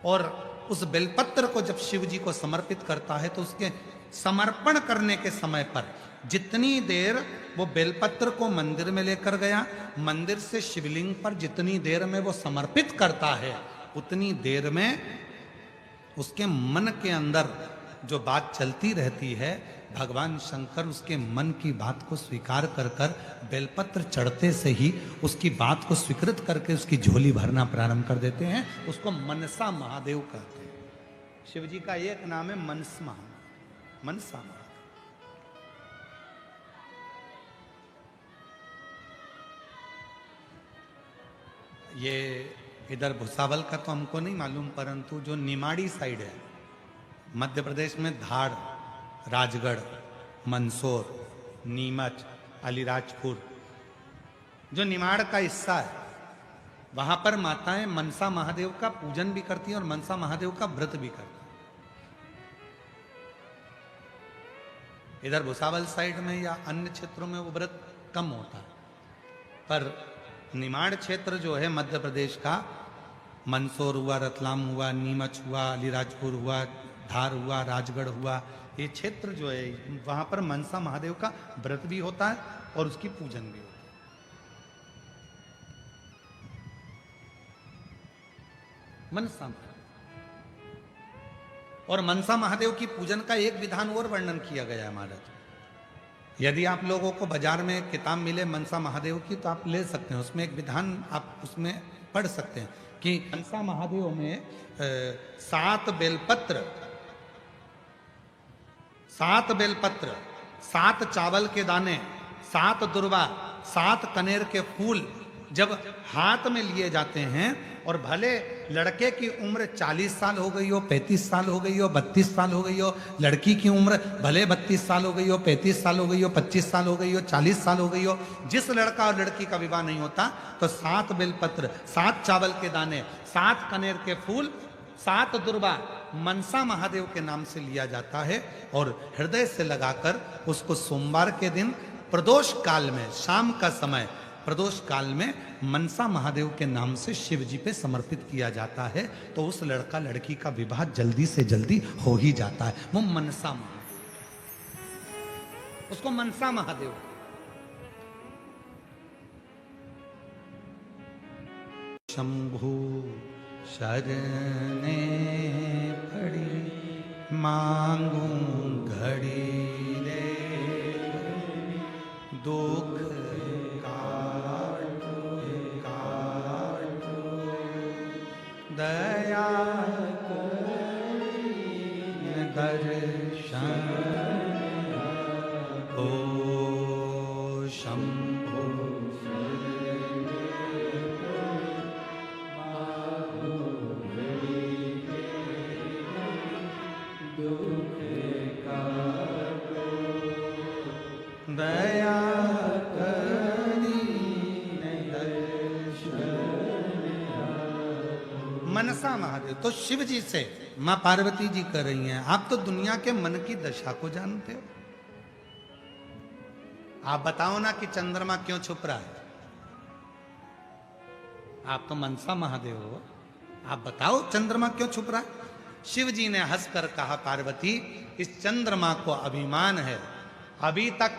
Speaker 1: और उस बेलपत्र को जब शिव जी को समर्पित करता है, तो उसके समर्पण करने के समय पर जितनी देर वो बेलपत्र को मंदिर में लेकर गया, मंदिर से शिवलिंग पर जितनी देर में वो समर्पित करता है, उतनी देर में उसके मन के अंदर जो बात चलती रहती है, भगवान शंकर उसके मन की बात को स्वीकार कर कर बेलपत्र चढ़ते से ही उसकी बात को स्वीकृत करके उसकी झोली भरना प्रारंभ कर देते हैं। उसको मनसा महादेव कहते हैं। शिव जी का एक नाम है मनसा मनसा। ये इधर भुसावल का तो हमको नहीं मालूम, परंतु जो निमाड़ी साइड है मध्य प्रदेश में, धार, राजगढ़, मंदसौर, नीमच, अलीराजपुर, जो निमाड़ का हिस्सा है, वहां पर माताएं मनसा महादेव का पूजन भी करती हैं और मनसा महादेव का व्रत भी करती हैं। इधर भुसावल साइड में या अन्य क्षेत्रों में वो व्रत कम होता है, पर निमाड़ क्षेत्र जो है मध्य प्रदेश का, मंदसौर हुआ, रतलाम हुआ, नीमच हुआ, अलीराजपुर हुआ, धार हुआ, राजगढ़ हुआ, ये क्षेत्र जो है वहां पर मनसा महादेव का व्रत भी होता है और उसकी पूजन भी होता है। मनसा और मनसा महादेव की पूजन का एक विधान और वर्णन किया गया है महाराज। यदि आप लोगों को बाजार में किताब मिले मनसा महादेव की तो आप ले सकते हैं, उसमें एक विधान आप उसमें पढ़ सकते हैं कि मनसा महादेव में 7 बेलपत्र, 7 चावल के दाने, 7 दुर्वा, 7 कनेर के फूल जब हाथ में लिए जाते हैं, और भले लड़के की उम्र 40 साल हो गई हो, 35 साल हो गई हो, 32 साल हो गई हो, लड़की की उम्र भले 32 साल हो गई हो, 35 साल हो गई हो, 25 साल हो गई हो, 40 साल हो गई हो, जिस लड़का और लड़की का विवाह नहीं होता तो 7 बेलपत्र, 7 चावल के दाने, 7 कनेर के फूल, 7 दुर्वा मनसा महादेव के नाम से लिया जाता है और हृदय से लगाकर उसको सोमवार के दिन प्रदोष काल में, शाम का समय प्रदोष काल में मनसा महादेव के नाम से शिव जी पे समर्पित किया जाता है, तो उस लड़का लड़की का विवाह जल्दी से जल्दी हो ही जाता है। वो मनसा महादेव, उसको मनसा महादेव। शंभु शरणे पड़ी मांगू घड़ी रे, दुख दया दर्शन ओ शंभो दया मनसा महादेव। तो शिव जी से मां पार्वती जी कर रही हैं, आप तो दुनिया के मन की दशा को जानते हो, आप बताओ ना कि चंद्रमा क्यों छुप रहा है। आप तो मनसा महादेव हो, आप बताओ चंद्रमा क्यों छुप रहा है। शिव जी ने हंसकर कहा, पार्वती इस चंद्रमा को अभिमान है, अभी तक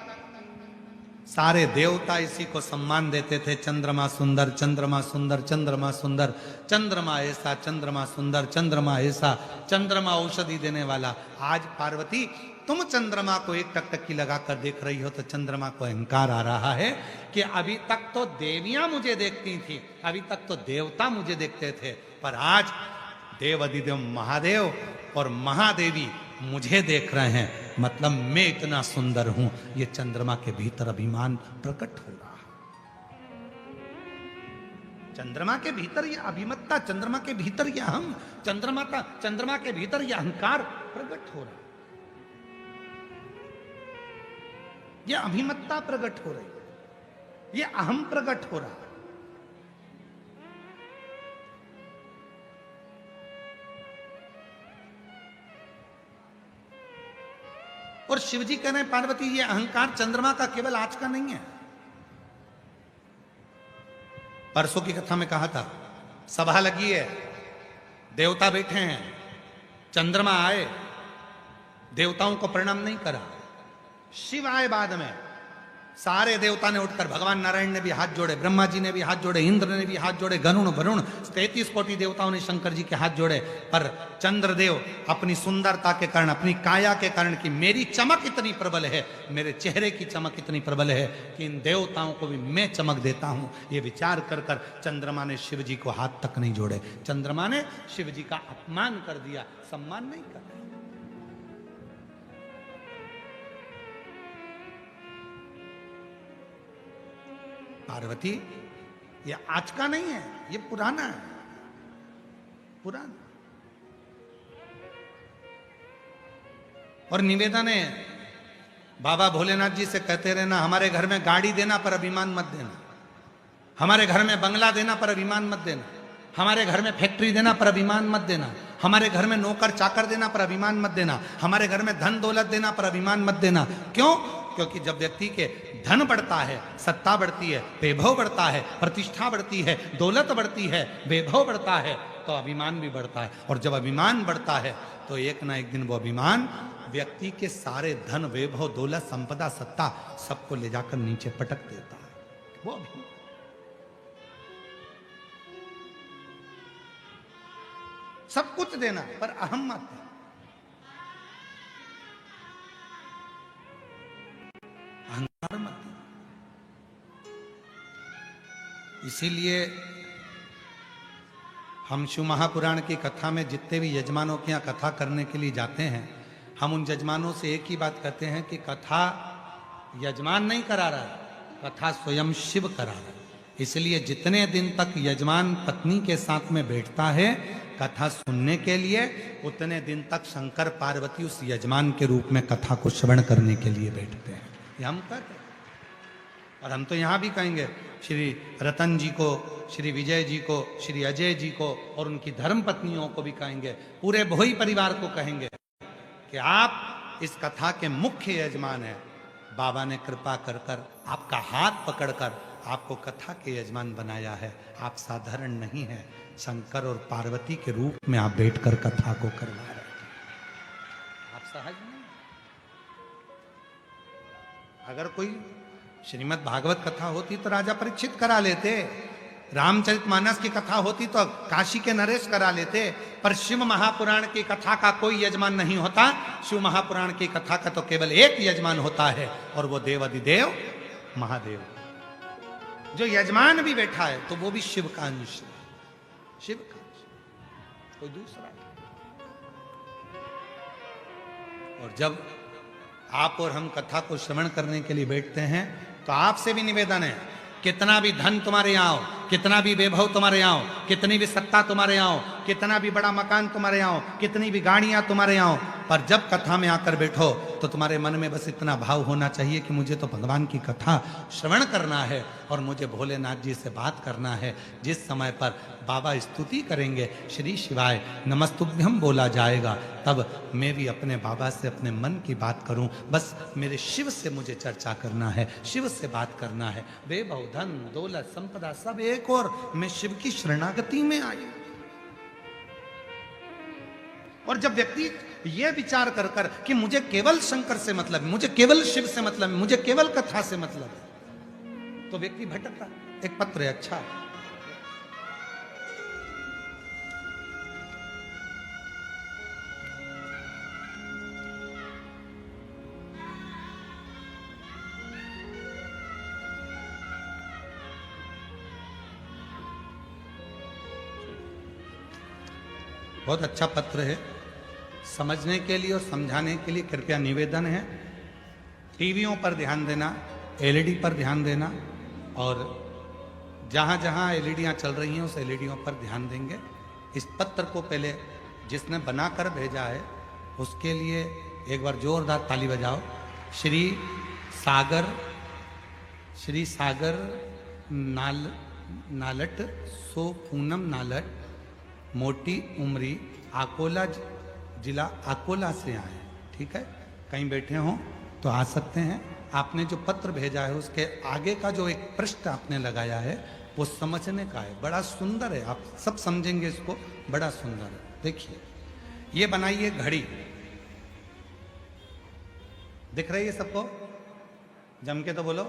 Speaker 1: सारे देवता इसी को सम्मान देते थे, चंद्रमा सुंदर, चंद्रमा सुंदर, चंद्रमा सुंदर, चंद्रमा ऐसा, चंद्रमा सुंदर, चंद्रमा ऐसा, चंद्रमा औषधि देने वाला। आज पार्वती तुम चंद्रमा को एक टकटकी लगाकर देख रही हो तो चंद्रमा को अहंकार आ रहा है कि अभी तक तो देवियां मुझे देखती थी, अभी तक तो देवता मुझे देखते थे, पर आज देव अधिदेव महादेव और महादेवी मुझे देख रहे हैं, मतलब मैं इतना सुंदर हूं। ये चंद्रमा के भीतर अभिमान प्रकट हो रहा है, चंद्रमा के भीतर ये अभिमत्ता, चंद्रमा के भीतर ये अहम, चंद्रमा के भीतर ये अहंकार प्रकट हो रहा है, ये अभिमत्ता प्रकट हो रही, ये अहम प्रकट हो रहा है। और शिवजी कह रहे हैं, पार्वती ये अहंकार चंद्रमा का केवल आज का नहीं है। परसों की कथा में कहा था, सभा लगी है, देवता बैठे हैं, चंद्रमा आए, देवताओं को प्रणाम नहीं करा, शिव आए बाद में, सारे देवता ने उठकर, भगवान नारायण ने भी हाथ जोड़े, ब्रह्मा जी ने भी हाथ जोड़े, इंद्र ने भी हाथ जोड़े, गरुण वरुण 33 कोटि देवताओं ने शंकर जी के हाथ जोड़े। पर चंद्रदेव अपनी सुंदरता के कारण, अपनी काया के कारण कि मेरी चमक इतनी प्रबल है, मेरे चेहरे की चमक इतनी प्रबल है कि इन देवताओं को भी मैं चमक देता हूं, ये विचार कर कर चंद्रमा ने शिव जी को हाथ तक नहीं जोड़े। चंद्रमा ने शिव जी का अपमान कर दिया, सम्मान नहीं कर दिया। पार्वती ये आज का नहीं है, ये पुराना है, पुराना। और निवेदन है, बाबा भोलेनाथ जी से कहते रहना, हमारे घर में गाड़ी देना पर अभिमान मत देना, हमारे घर में बंगला देना पर अभिमान मत देना, हमारे घर में फैक्ट्री देना पर अभिमान मत देना, हमारे घर में नौकर चाकर देना पर अभिमान मत देना, हमारे घर में धन दौलत देना पर अभिमान मत देना। क्यों? क्योंकि जब व्यक्ति के धन बढ़ता है, सत्ता बढ़ती है, वैभव बढ़ता है, प्रतिष्ठा बढ़ती है, दौलत बढ़ती है, वैभव बढ़ता है, तो अभिमान भी बढ़ता है। और जब अभिमान बढ़ता है तो एक ना एक दिन वो अभिमान व्यक्ति के सारे धन, वैभव, दौलत, संपदा, सत्ता सबको ले जाकर नीचे पटक देता है। वो अभिमान, सब कुछ देना पर अहम मत देना। अहंकार मत देना। इसीलिए हम शिव महापुराण की कथा में जितने भी यजमानों के यहाँ कथा करने के लिए जाते हैं, हम उन यजमानों से एक ही बात कहते हैं कि कथा यजमान नहीं करा रहा है, कथा स्वयं शिव करा रहा है। इसलिए जितने दिन तक यजमान पत्नी के साथ में बैठता है कथा सुनने के लिए, उतने दिन तक शंकर पार्वती उस यजमान के रूप में कथा को श्रवण करने के लिए बैठते हैं। ये हम कहते हैं। और हम तो यहाँ भी कहेंगे श्री रतन जी को, श्री विजय जी को, श्री अजय जी को और उनकी धर्म पत्नियों को भी कहेंगे, पूरे भोई परिवार को कहेंगे कि आप इस कथा के मुख्य यजमान हैं। बाबा ने कृपा कर कर आपका हाथ पकड़कर आपको कथा के यजमान बनाया है। आप साधारण नहीं है, शंकर और पार्वती के रूप में आप बैठकर कथा को करवा रहे हैं। आप सहज नहीं। अगर कोई श्रीमद् भागवत कथा होती तो राजा परीक्षित करा लेते, रामचरितमानस की कथा होती तो काशी के नरेश करा लेते, पर शिव महापुराण की कथा का कोई यजमान नहीं होता। शिव महापुराण की कथा का तो केवल एक यजमान होता है और वो देवाधिदेव महादेव। जो यजमान भी बैठा है तो वो भी शिव का अंश है, शिव का अंश, कोई दूसरा नहीं। और जब आप और हम कथा को श्रवण करने के लिए बैठते हैं तो आपसे भी निवेदन है, कितना भी धन तुम्हारे यहाँ हो, कितना भी वैभव तुम्हारे यहाँ हो, कितनी भी सत्ता तुम्हारे यहाँ हो, कितना भी बड़ा मकान तुम्हारे यहाँ हो, कितनी भी गाड़ियां तुम्हारे यहाँ हो, पर जब कथा में आकर बैठो तो तुम्हारे मन में बस इतना भाव होना चाहिए कि मुझे तो भगवान की कथा श्रवण करना है और मुझे भोलेनाथ जी से बात करना है। जिस समय पर बाबा स्तुति करेंगे, श्री शिवाय नमस्तुभ्यम बोला जाएगा, तब मैं भी अपने बाबा से अपने मन की बात करूं। बस मेरे शिव से मुझे चर्चा करना है, शिव से बात करना है। वैभव, धन, दौलत, संपदा सब एक और, मैं शिव की शरणागति में आई। और जब व्यक्ति ये विचार कर कर कि मुझे केवल शंकर से मतलब है, मुझे केवल शिव से मतलब है, मुझे केवल कथा से मतलब है, तो व्यक्ति भटकता। एक पत्र है, अच्छा बहुत अच्छा पत्र है। समझने के लिए और समझाने के लिए कृपया निवेदन है, टीवियों पर ध्यान देना, एलईडी पर ध्यान देना, और जहाँ जहाँ एलईडियाँ चल रही हैं उस एलईडियों पर ध्यान देंगे। इस पत्र को पहले जिसने बनाकर भेजा है उसके लिए एक बार जोरदार ताली बजाओ। श्री सागर नालट सो पूनम नालट, मोटी उमरी, अकोला जिला अकोला से आए। ठीक है, कहीं बैठे हों तो आ सकते हैं। आपने जो पत्र भेजा है उसके आगे का जो एक पृष्ठ आपने लगाया है वो समझने का है, बड़ा सुंदर है, आप सब समझेंगे इसको, बड़ा सुंदर है। देखिए, ये बनाइए घड़ी, दिख रही है सबको? जम के तो बोलो,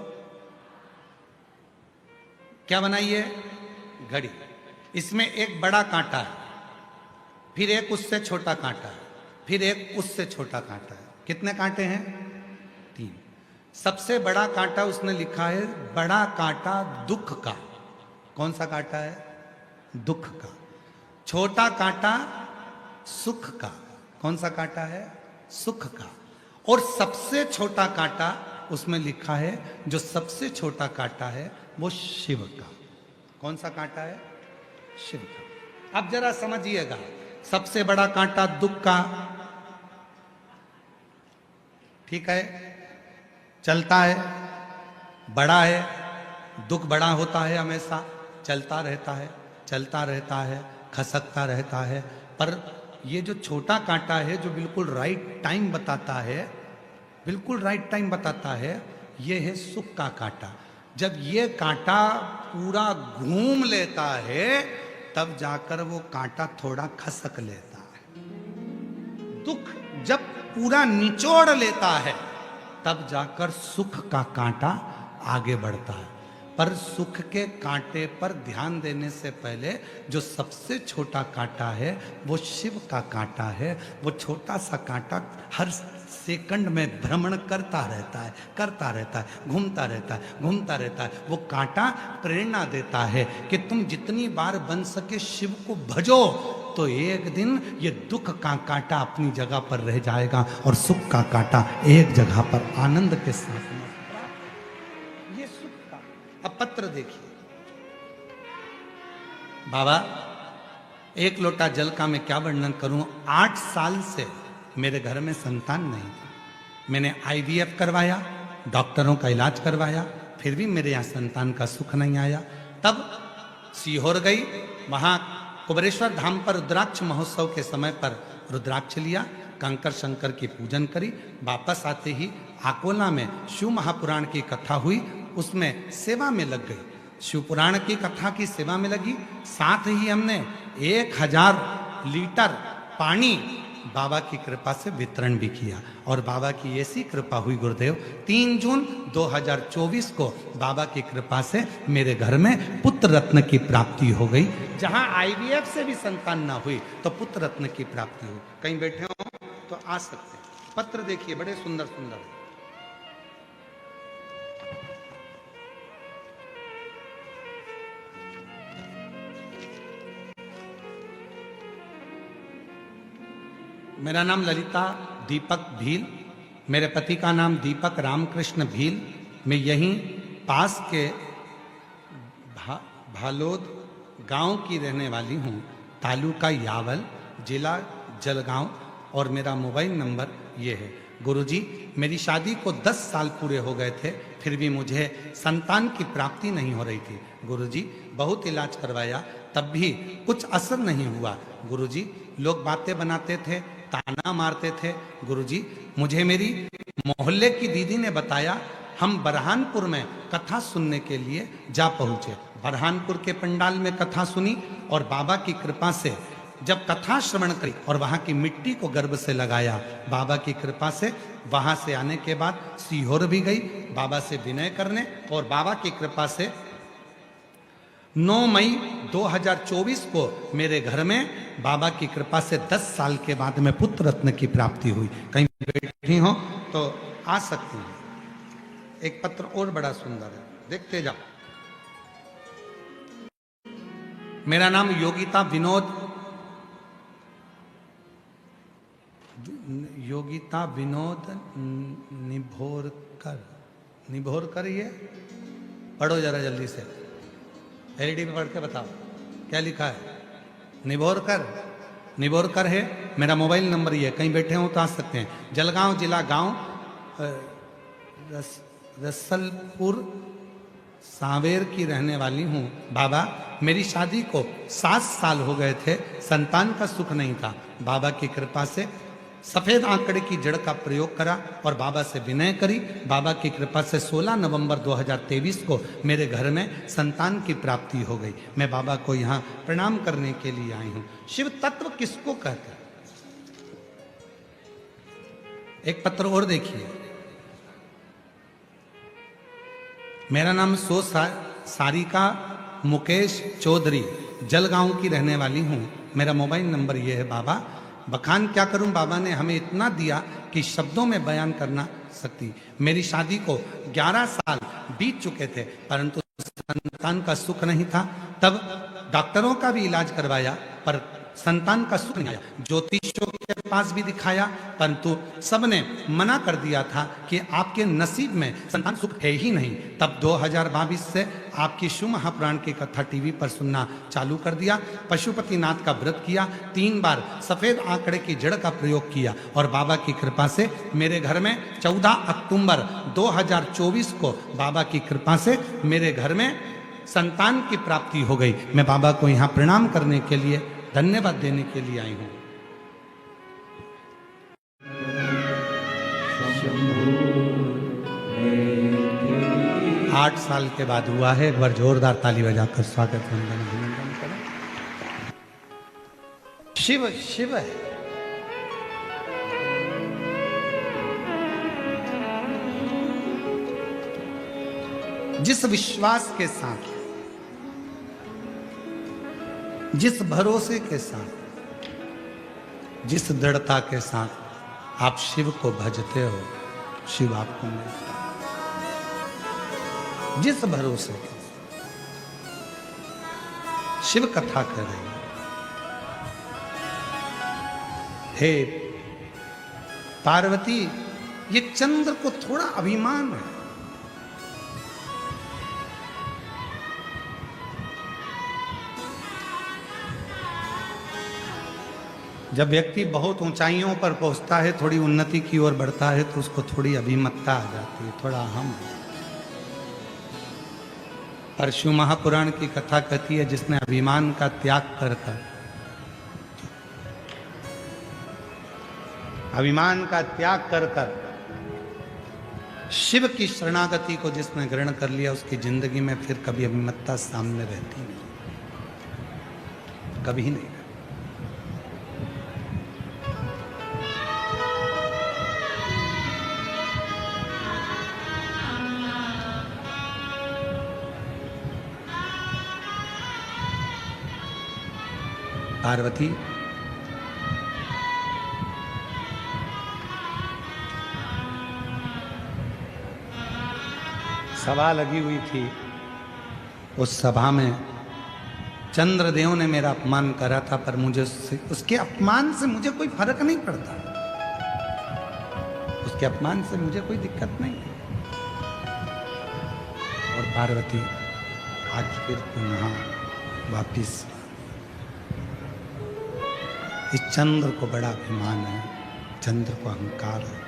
Speaker 1: क्या बनाई है? घड़ी। इसमें एक बड़ा कांटा है, फिर एक उससे छोटा कांटा है, फिर एक उससे छोटा कांटा है। कितने कांटे हैं? 3। सबसे बड़ा कांटा उसने लिखा है बड़ा कांटा दुख का। कौन सा कांटा है? दुख का। छोटा कांटा सुख का। कौन सा कांटा है? सुख का। और सबसे छोटा कांटा उसमें लिखा है, जो सबसे छोटा कांटा है वो शिव का। कौन सा कांटा है? शिव का। अब जरा समझिएगा, सबसे बड़ा कांटा दुख का, ठीक है, चलता है, बड़ा है, दुख बड़ा होता है हमेशा, चलता रहता है, चलता रहता है, खसकता रहता है। पर ये जो छोटा कांटा है, जो बिल्कुल राइट टाइम बताता है, बिल्कुल राइट टाइम बताता है, ये है सुख का कांटा। जब ये कांटा पूरा घूम लेता है, तब जाकर वो कांटा थोड़ा खसक लेता है। दुख जब पूरा निचोड़ लेता है, तब जाकर सुख का कांटा आगे बढ़ता है। पर सुख के कांटे पर ध्यान देने से पहले जो सबसे छोटा कांटा है वो शिव का कांटा है। वो छोटा सा कांटा हर सेकंड में भ्रमण करता रहता है, करता रहता है, घूमता रहता है, घूमता रहता है। वो कांटा प्रेरणा देता है कि तुम जितनी बार बन सके शिव को भजो, तो एक दिन ये दुख का कांटा अपनी जगह पर रह जाएगा और सुख का कांटा एक जगह पर आनंद के साथ। ये सुख का। अब पत्र देखिए, बाबा एक लोटा जल का मैं क्या वर्णन करूं। 8 साल से मेरे घर में संतान नहीं था। मैंने IVF करवाया, डॉक्टरों का इलाज करवाया, फिर भी मेरे यहाँ संतान का सुख नहीं आया। तब सीहोर गई, वहाँ कुबरेश्वर धाम पर रुद्राक्ष महोत्सव के समय पर रुद्राक्ष लिया, कंकर शंकर की पूजन करी। वापस आते ही आकोला में शिव महापुराण की कथा हुई, उसमें सेवा में लग गई। शिव पुराण की कथा की सेवा में लगी। साथ ही हमने 1000 लीटर पानी बाबा की कृपा से वितरण भी किया। और बाबा की ऐसी कृपा हुई गुरुदेव, 3 जून 2024 को बाबा की कृपा से मेरे घर में पुत्र रत्न की प्राप्ति हो गई। जहां IVF से भी संतान ना हुई तो पुत्र रत्न की प्राप्ति हुई। कहीं बैठे हो तो आ सकते हैं। पत्र देखिए, बड़े सुंदर सुंदर। मेरा नाम ललिता दीपक भील, मेरे पति का नाम दीपक रामकृष्ण भील। मैं यहीं पास के भालोद गांव की रहने वाली हूं, तालुका यावल, जिला जलगांव, और मेरा मोबाइल नंबर ये है। गुरुजी, मेरी शादी को 10 साल पूरे हो गए थे, फिर भी मुझे संतान की प्राप्ति नहीं हो रही थी। गुरुजी, बहुत इलाज करवाया, तब भी कुछ असर नहीं हुआ। गुरुजी, लोग बातें बनाते थे, ताना मारते थे। गुरुजी, मुझे मेरी मोहल्ले की दीदी ने बताया, हम बरहानपुर में कथा सुनने के लिए जा पहुंचे। बरहानपुर के पंडाल में कथा सुनी और बाबा की कृपा से जब कथा श्रवण करी और वहां की मिट्टी को गर्भ से लगाया, बाबा की कृपा से वहां से आने के बाद सीहोर भी गई बाबा से विनय करने, और बाबा की कृपा से 9 मई 2024 को मेरे घर में बाबा की कृपा से 10 साल के बाद में पुत्र रत्न की प्राप्ति हुई। कहीं बैठी हो तो आ सकती हैं। एक पत्र और बड़ा सुंदर है, देखते जाओ। मेरा नाम योगिता विनोद निभोरकर ये पढ़ो जरा जल्दी से, LED पे पढ़ के बताओ क्या लिखा है। निभोरकर है। मेरा मोबाइल नंबर ये है, कहीं बैठे हो तो आ सकते हैं। जलगांव जिला गांव रसलपुर सांवेर की रहने वाली हूँ। बाबा, मेरी शादी को 7 साल हो गए थे, संतान का सुख नहीं था। बाबा की कृपा से सफेद आंकड़े की जड़ का प्रयोग करा और बाबा से विनय करी। बाबा की कृपा से 16 नवंबर 2023 को मेरे घर में संतान की प्राप्ति हो गई। मैं बाबा को यहाँ प्रणाम करने के लिए आई हूँ। शिव तत्व किसको कहते हैं? एक पत्र और देखिए। मेरा नाम सारिका मुकेश चौधरी, जलगांव की रहने वाली हूँ। मेरा मोबाइल नंबर ये है बाबा। बखान क्या करूं, बाबा ने हमें इतना दिया कि शब्दों में बयान करना सकती। मेरी शादी को 11 साल बीत चुके थे, परंतु संतान का सुख नहीं था। तब डॉक्टरों का भी इलाज करवाया पर संतान का सुख नहीं आया। ज्योतिषियों के पास भी दिखाया, परंतु सबने मना कर दिया था कि आपके नसीब में संतान सुख है ही नहीं। तब 2022 से आपकी शिव महापुराण की कथा टीवी पर सुनना चालू कर दिया। पशुपतिनाथ का व्रत किया, 3 बार सफेद आंकड़े की जड़ का प्रयोग किया और बाबा की कृपा से मेरे घर में 14 अक्टूबर 2024 को बाबा की कृपा से मेरे घर में संतान की प्राप्ति हो गई। मैं बाबा को यहाँ प्रणाम करने के लिए, धन्यवाद देने के लिए आई हूँ। 8 साल के बाद हुआ है। एक बार जोरदार ताली बजाकर स्वागत वंदन अभिनंदन करें। शिव शिव है। जिस विश्वास के साथ, जिस भरोसे के साथ, जिस दृढ़ता के साथ आप शिव को भजते हो, शिव आपको मिलता है। जिस भरोसे के शिव कथा कर रही है। हे पार्वती, ये चंद्र को थोड़ा अभिमान है। जब व्यक्ति बहुत ऊंचाइयों पर पहुंचता है, थोड़ी उन्नति की ओर बढ़ता है, तो उसको थोड़ी अभिमतता आ जाती है, थोड़ा अहम। पर शिव महापुराण की कथा कहती है, जिसने अभिमान का त्याग कर अभिमान का त्याग कर शिव की शरणागति को जिसने ग्रहण कर लिया, उसकी जिंदगी में फिर कभी अभिमतता सामने रहती नहीं, कभी नहीं। पार्वती, सभा लगी हुई थी। उस सभा में चंद्रदेव ने मेरा अपमान करा था, पर मुझे उसके अपमान से मुझे कोई फर्क नहीं पड़ता। उसके अपमान से मुझे कोई दिक्कत नहीं। और पार्वती, आज फिर पुनः वापिस इस चंद्र को बड़ा अभिमान है, चंद्र को अहंकार है।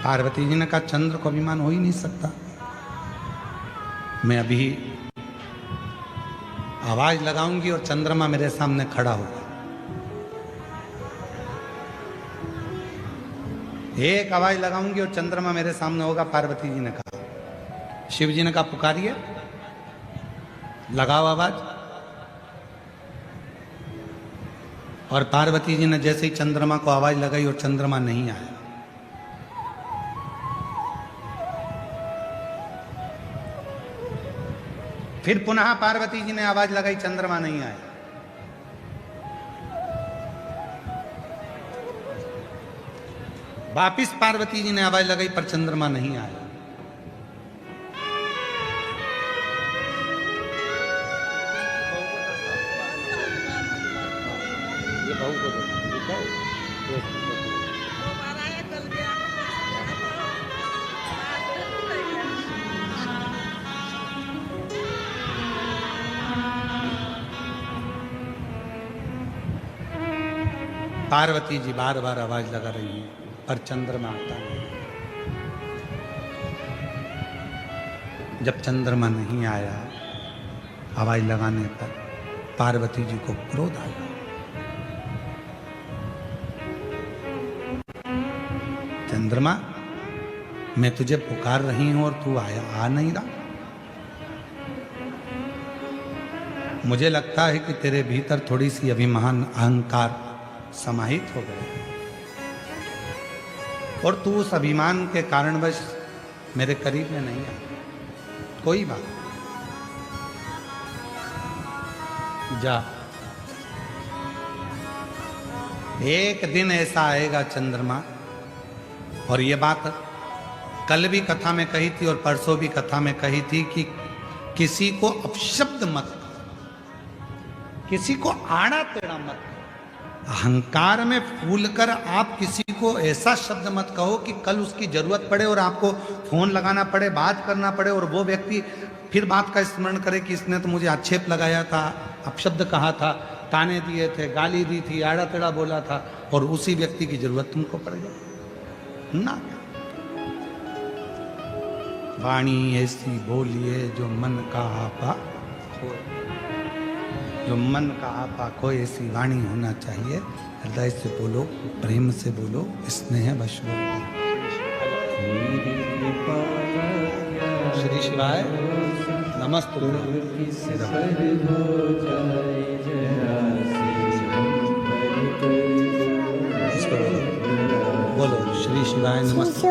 Speaker 1: पार्वती जी ने कहा, चंद्र को अभिमान हो ही नहीं सकता। मैं अभी आवाज लगाऊंगी और चंद्रमा मेरे सामने खड़ा होगा। एक आवाज लगाऊंगी और चंद्रमा मेरे सामने होगा। पार्वती जी ने कहा। शिव जी ने कहा, पुकारिए, लगाओ आवाज। और पार्वती जी ने जैसे ही चंद्रमा को आवाज लगाई और चंद्रमा नहीं आया। फिर पुनः पार्वती जी ने आवाज लगाई, चंद्रमा नहीं आया। वापिस पार्वती जी ने आवाज लगाई, पर चंद्रमा नहीं आया। पार्वती जी बार बार आवाज लगा रही है, पर चंद्रमा आता नहीं। जब चंद्रमा नहीं आया आवाज लगाने पर, पार्वती जी को क्रोध आया। चंद्रमा, मैं तुझे पुकार रही हूं और तू आ नहीं रहा। मुझे लगता है कि तेरे भीतर थोड़ी सी अभिमान, अहंकार समाहित हो गए। और तू उस अभिमान के कारणवश मेरे करीब में नहीं है, कोई बात, जा। एक दिन ऐसा आएगा चंद्रमा, और ये बात कल भी कथा में कही थी और परसों भी कथा में कही थी कि किसी को अपशब्द मत कहो, किसी को आड़ा टेढ़ा मत कहो। अहंकार में फूलकर आप किसी को ऐसा शब्द मत कहो कि कल उसकी जरूरत पड़े और आपको फोन लगाना पड़े, बात करना पड़े, और वो व्यक्ति फिर बात का स्मरण करे कि इसने तो मुझे आक्षेप लगाया था, अपशब्द कहा था, ताने दिए थे, गाली दी थी, आड़ा टेढ़ा बोला था, और उसी व्यक्ति की जरूरत तुमको पड़ जाए ना। वाणी ऐसी बोलिए जो मन का आपा खोए, जो मन का आपा खोए, ऐसी वाणी होना चाहिए। हृदय से बोलो, प्रेम से बोलो, स्नेह बश बोलो। श्री शिवाय नमस्ते। बोलो श्री शिवाय नमस्ते।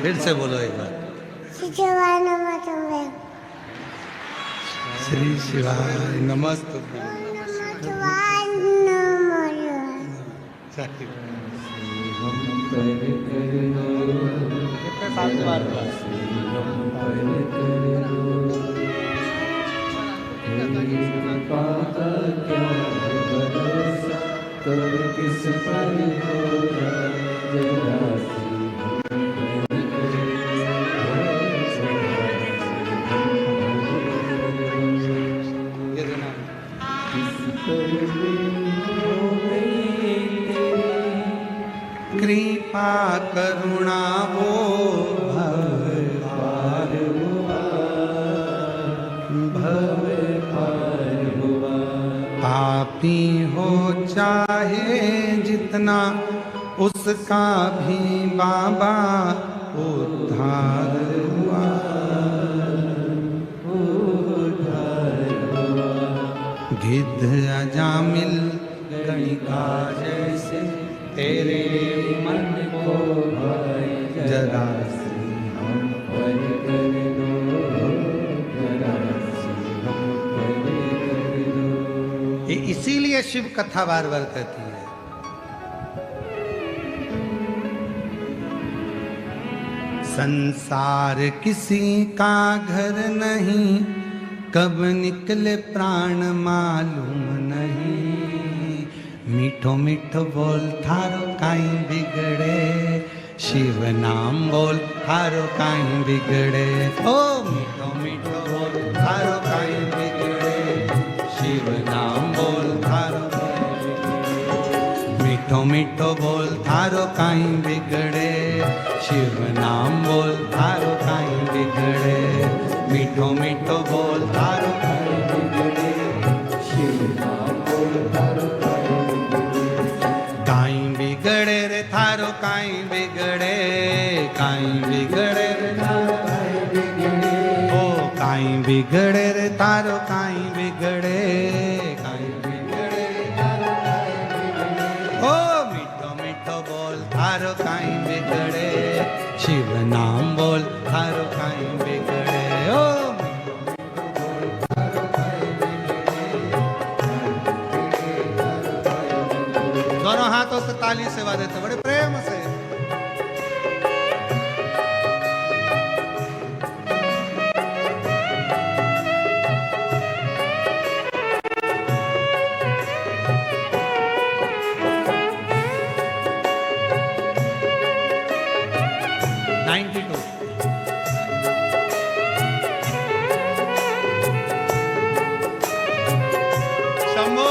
Speaker 1: फिर से बोलो एक बार, श्री शिवाय नमस्ते। कितने साल के बाद हुआ?
Speaker 2: किस पर
Speaker 1: कृपा करुणा वो भव पार हुआ, पापी हो चाहे जितना उसका भी बाबा उद्धार हुआ। गिद्ध अजामिल गणिका जैसे तेरे मन को जरा इसीलिए शिव कथा बार बार कहती है, संसार किसी का घर नहीं, कब निकले प्राण मालूम नहीं। मीठो मीठो बोल थारो काई बिगड़े, शिव नाम बोल थारो काई बिगड़े। ओ मीठो मीठो बोल थारो काई बिगड़े, शिव नाम बोल थारो काई बिगड़े। मीठो मीठो बोल थारो काई बिगड़े, शिव नाम बोल थारो काई बिगड़े। मीठो मीठो बोल थारो काई बिगड़े, शिव नाम बोल थारो काई बिगड़े रे थारो काई बिगड़े, काई बिगड़े रे थारो काई बिगड़े। ओ काई बिगड़े रे थारो काई बिगड़े, काई बिगड़े रे थारो काई बिगड़े। ओ मीठो मीठो बोल थारो काई बिगड़े, शिव नाम बोल थारो काई बिगड़े। ओ दोनों हाथों से ताली सेवा देते बड़े प्रेम से। शंभो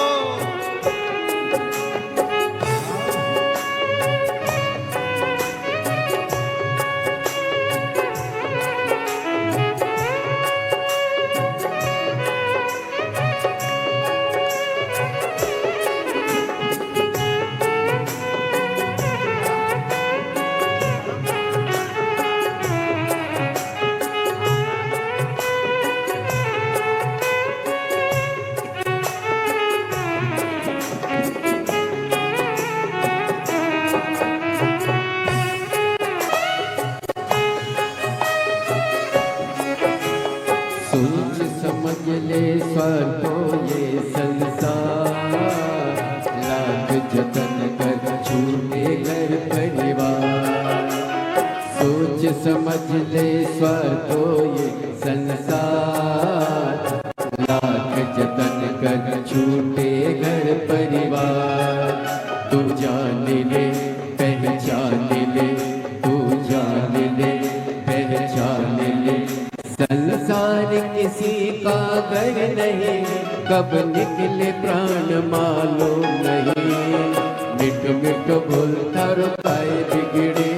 Speaker 2: ले स्वार्थ को ये संसार, लाख जतन कर छूटे घर परिवार। तू जान ले पहचान ले, तू जान ले पहचान ले, संसार किसी का घर नहीं, कब निकले प्राण मालूम नहीं। मिट मिट बोल तारो काय बिगड़े,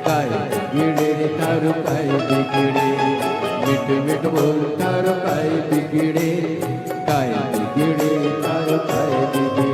Speaker 2: काय बिगड़े तारो काय बिगड़े, मिट मिट बोल तारो काय बिगड़े, काय बिगड़े तारो काय बिगड़े।